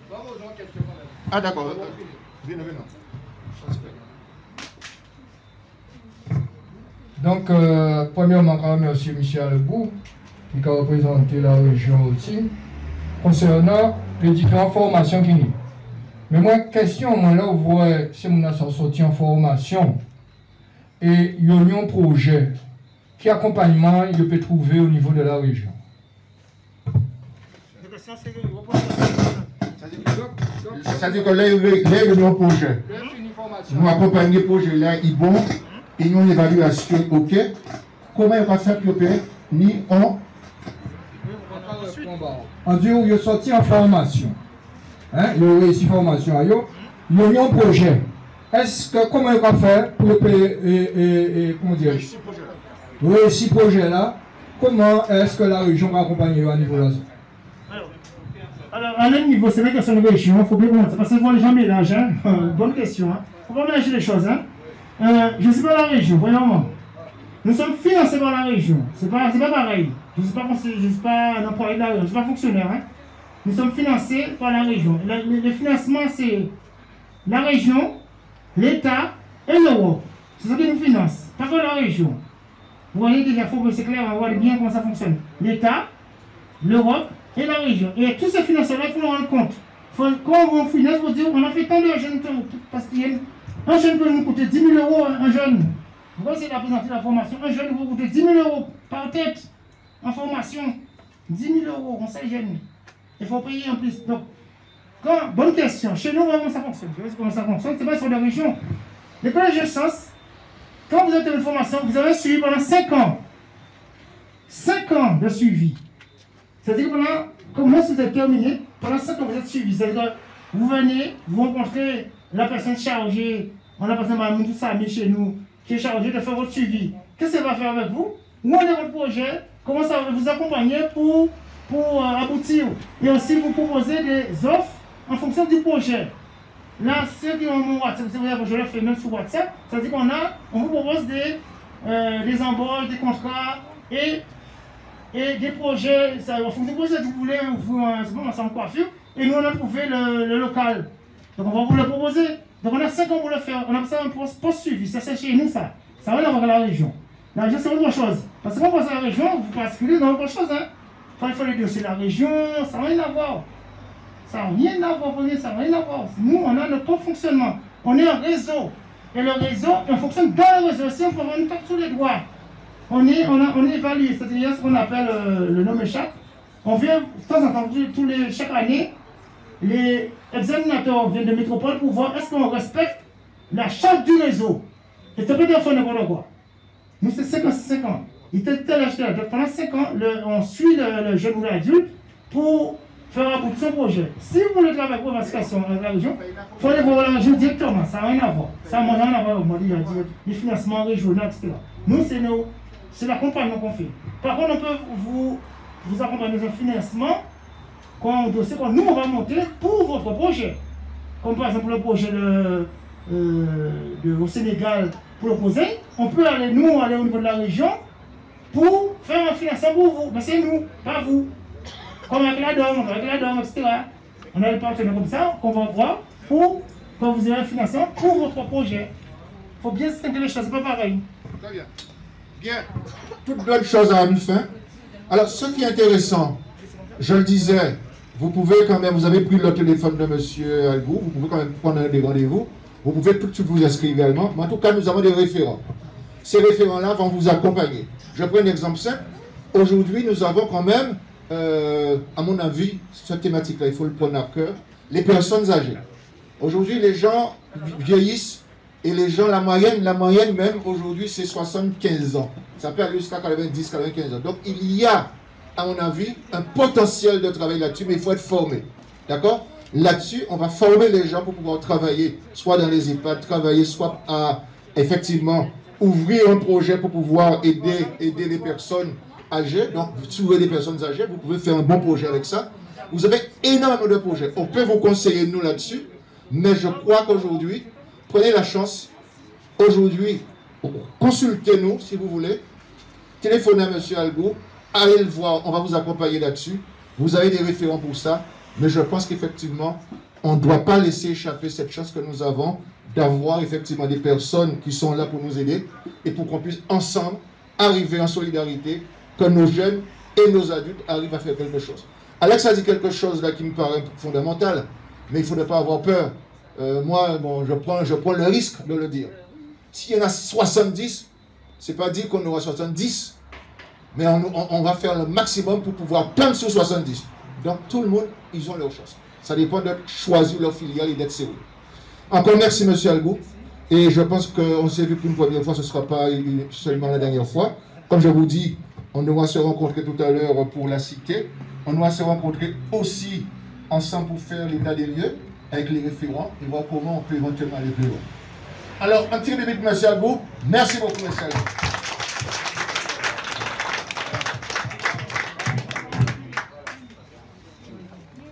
Ah d'accord. Venez. Donc, premièrement, je remercie M. Algo, qui a représenté la région aussi, concernant les différentes formations qu'il y a. Mais moi, question, moi là, vous voyez, si on a sorti en formation, et il y a un projet, quel accompagnement il peut trouver au niveau de la région? C'est-à-dire que là, il y a un projet. Nous accompagnons le projet là, il est bon, et nous une évaluation, ok. Comment il va faire que ni on dit où il est sorti en formation. Hein? Il a réussi formation. Il y a un projet. Est-ce que comment il va faire pour comment dire réussir ce projet là? Comment est-ce que la région va accompagner à niveau là? Alors, à un niveau, c'est vrai que c'est une région, il faut bien comprendre, parce que vous les gens mélangent, hein. Bonne question. Il ne faut pas mélanger les choses. Hein. Je ne suis pas la région, voyons-moi. Nous sommes financés par la région. Ce n'est pas pareil. Je ne suis pas un employé de la région, je ne suis pas fonctionnaire. Hein. Nous sommes financés par la région. Le financement, c'est la région, l'État et l'Europe. C'est ça qui nous finance, pas que la région. Vous voyez déjà, c'est clair, on voit bien comment ça fonctionne. L'État, l'Europe et la région. Et tous ces financeurs-là, il faut nous rendre compte. Quand on finance, il faut dire on a fait tant de jeunes, parce qu'un jeune peut nous coûter 10 000 euros, un jeune. Vous voyez, c'est la présenter la formation. Un jeune vous coûter 10 000 euros par tête en formation. 10 000 euros, on sait jeune. Il faut payer en plus. Donc, bonne question. Chez nous, comment ça fonctionne? Je sais comment ça fonctionne. C'est pas sur la région. Les collèges de sens, quand vous êtes en formation, vous avez suivi pendant 5 ans. 5 ans de suivi. C'est-à-dire que comme moi, vous êtes terminé, pendant 5 ans, vous êtes suivi. C'est-à-dire que vous venez, vous rencontrez la personne chargée, on a personne Mme Sami chez nous, qui est chargée de faire votre suivi. Qu'est-ce qu'elle va faire avec vous? Où est votre projet? Comment ça va vous accompagner pour aboutir? Et aussi vous proposer des offres en fonction du projet. Là, ceux qui ont mon WhatsApp, je le fais même sur WhatsApp, c'est-à-dire qu'on vous propose des embauches, des contrats et des projets. En fonction du projet, vous voulez c'est en coiffure, et nous on a trouvé le local. Donc on va vous le proposer. Donc on a 5 ans pour le faire. On a ça un post-suivi, ça c'est chez nous ça. Ça n'a rien à voir avec la région. La région c'est autre chose. Parce que quand on passe à la région, vous basculez dans autre chose. Hein. Quand il faut le dire c'est la région, ça n'a rien à voir. Ça n'a rien à voir, ça n'a rien à voir. Nous, on a notre propre fonctionnement. On est un réseau. Et le réseau, on fonctionne dans le réseau. Si on ne tape sous les doigts, on est évalué. C'est-à-dire ce qu'on appelle le nom échappe. On vient, de temps en temps, chaque année, les examinateurs viennent de métropole pour voir est-ce qu'on respecte la charte du réseau. Et ça peut dire faire n'importe quoi. Nous, c'est 55 ans. Il était tel acheteur. Donc pendant 5 ans, on suit le jeune ou l'adulte pour faire aboutir son projet. Si vous voulez travailler pour l'évaluation avec la région, il faut aller voir la région directement. Ça n'a rien à voir. Ça n'a rien à voir avec les financements régionaux, etc. Nous, c'est l'accompagnement qu'on fait. Par contre, on peut vous accompagner dans un financement quand dossier nous on va monter pour votre projet. Comme par exemple le projet au Sénégal pour le poser, on peut aller au niveau de la région pour faire un financement pour vous. Mais c'est nous, pas vous. Comme avec la DOM, etc. On a des partenaires comme ça qu'on va voir pour que vous ayez un financement pour votre projet. Il faut bien distinguer les choses, c'est pas pareil. Très bien. Bien. Toute bonne chose à une fin. Alors, ce qui est intéressant, je le disais, vous pouvez quand même, vous avez pris le téléphone de M. Algo, vous pouvez quand même prendre des rendez-vous. Vous pouvez tout de suite vous inscrire également. Mais en tout cas, nous avons des référents. Ces référents-là vont vous accompagner. Je prends un exemple simple. Aujourd'hui, nous avons quand même à mon avis, cette thématique-là, il faut le prendre à cœur. Les personnes âgées. Aujourd'hui, les gens vieillissent et les gens, la moyenne même aujourd'hui, c'est 75 ans. Ça peut aller jusqu'à 90, 95 ans. Donc, il y a, à mon avis, un potentiel de travail là-dessus, mais il faut être formé. D'accord? Là-dessus, on va former les gens pour pouvoir travailler, soit dans les EHPAD, travailler, soit à, effectivement, ouvrir un projet pour pouvoir aider les personnes âgées. Donc, si vous avez des personnes âgées, vous pouvez faire un bon projet avec ça. Vous avez énormément de projets. On peut vous conseiller, nous, là-dessus, mais je crois qu'aujourd'hui, prenez la chance, aujourd'hui, consultez-nous, si vous voulez, téléphonez à M. Algou, allez le voir, on va vous accompagner là-dessus. Vous avez des référents pour ça, mais je pense qu'effectivement, on ne doit pas laisser échapper cette chance que nous avons d'avoir effectivement des personnes qui sont là pour nous aider et pour qu'on puisse ensemble arriver en solidarité, que nos jeunes et nos adultes arrivent à faire quelque chose. Alex a dit quelque chose là qui me paraît fondamental, mais il ne faudrait pas avoir peur. Moi, bon, je prends le risque de le dire. S'il y en a 70, ce n'est pas dire qu'on aura 70, mais on va faire le maximum pour pouvoir prendre sur 70. Donc tout le monde, ils ont leur chance. Ça dépend de choisir leur filiale et d'être sérieux. Encore merci M. Algou. Et je pense qu'on s'est vu pour une première fois, ce ne sera pas seulement la dernière fois. Comme je vous dis, on devra se rencontrer tout à l'heure pour la cité. On doit se rencontrer aussi ensemble pour faire l'état des lieux avec les référents et voir comment on peut éventuellement aller plus loin. Alors, un petit bébé de M. Algou. Merci beaucoup, M. Algou.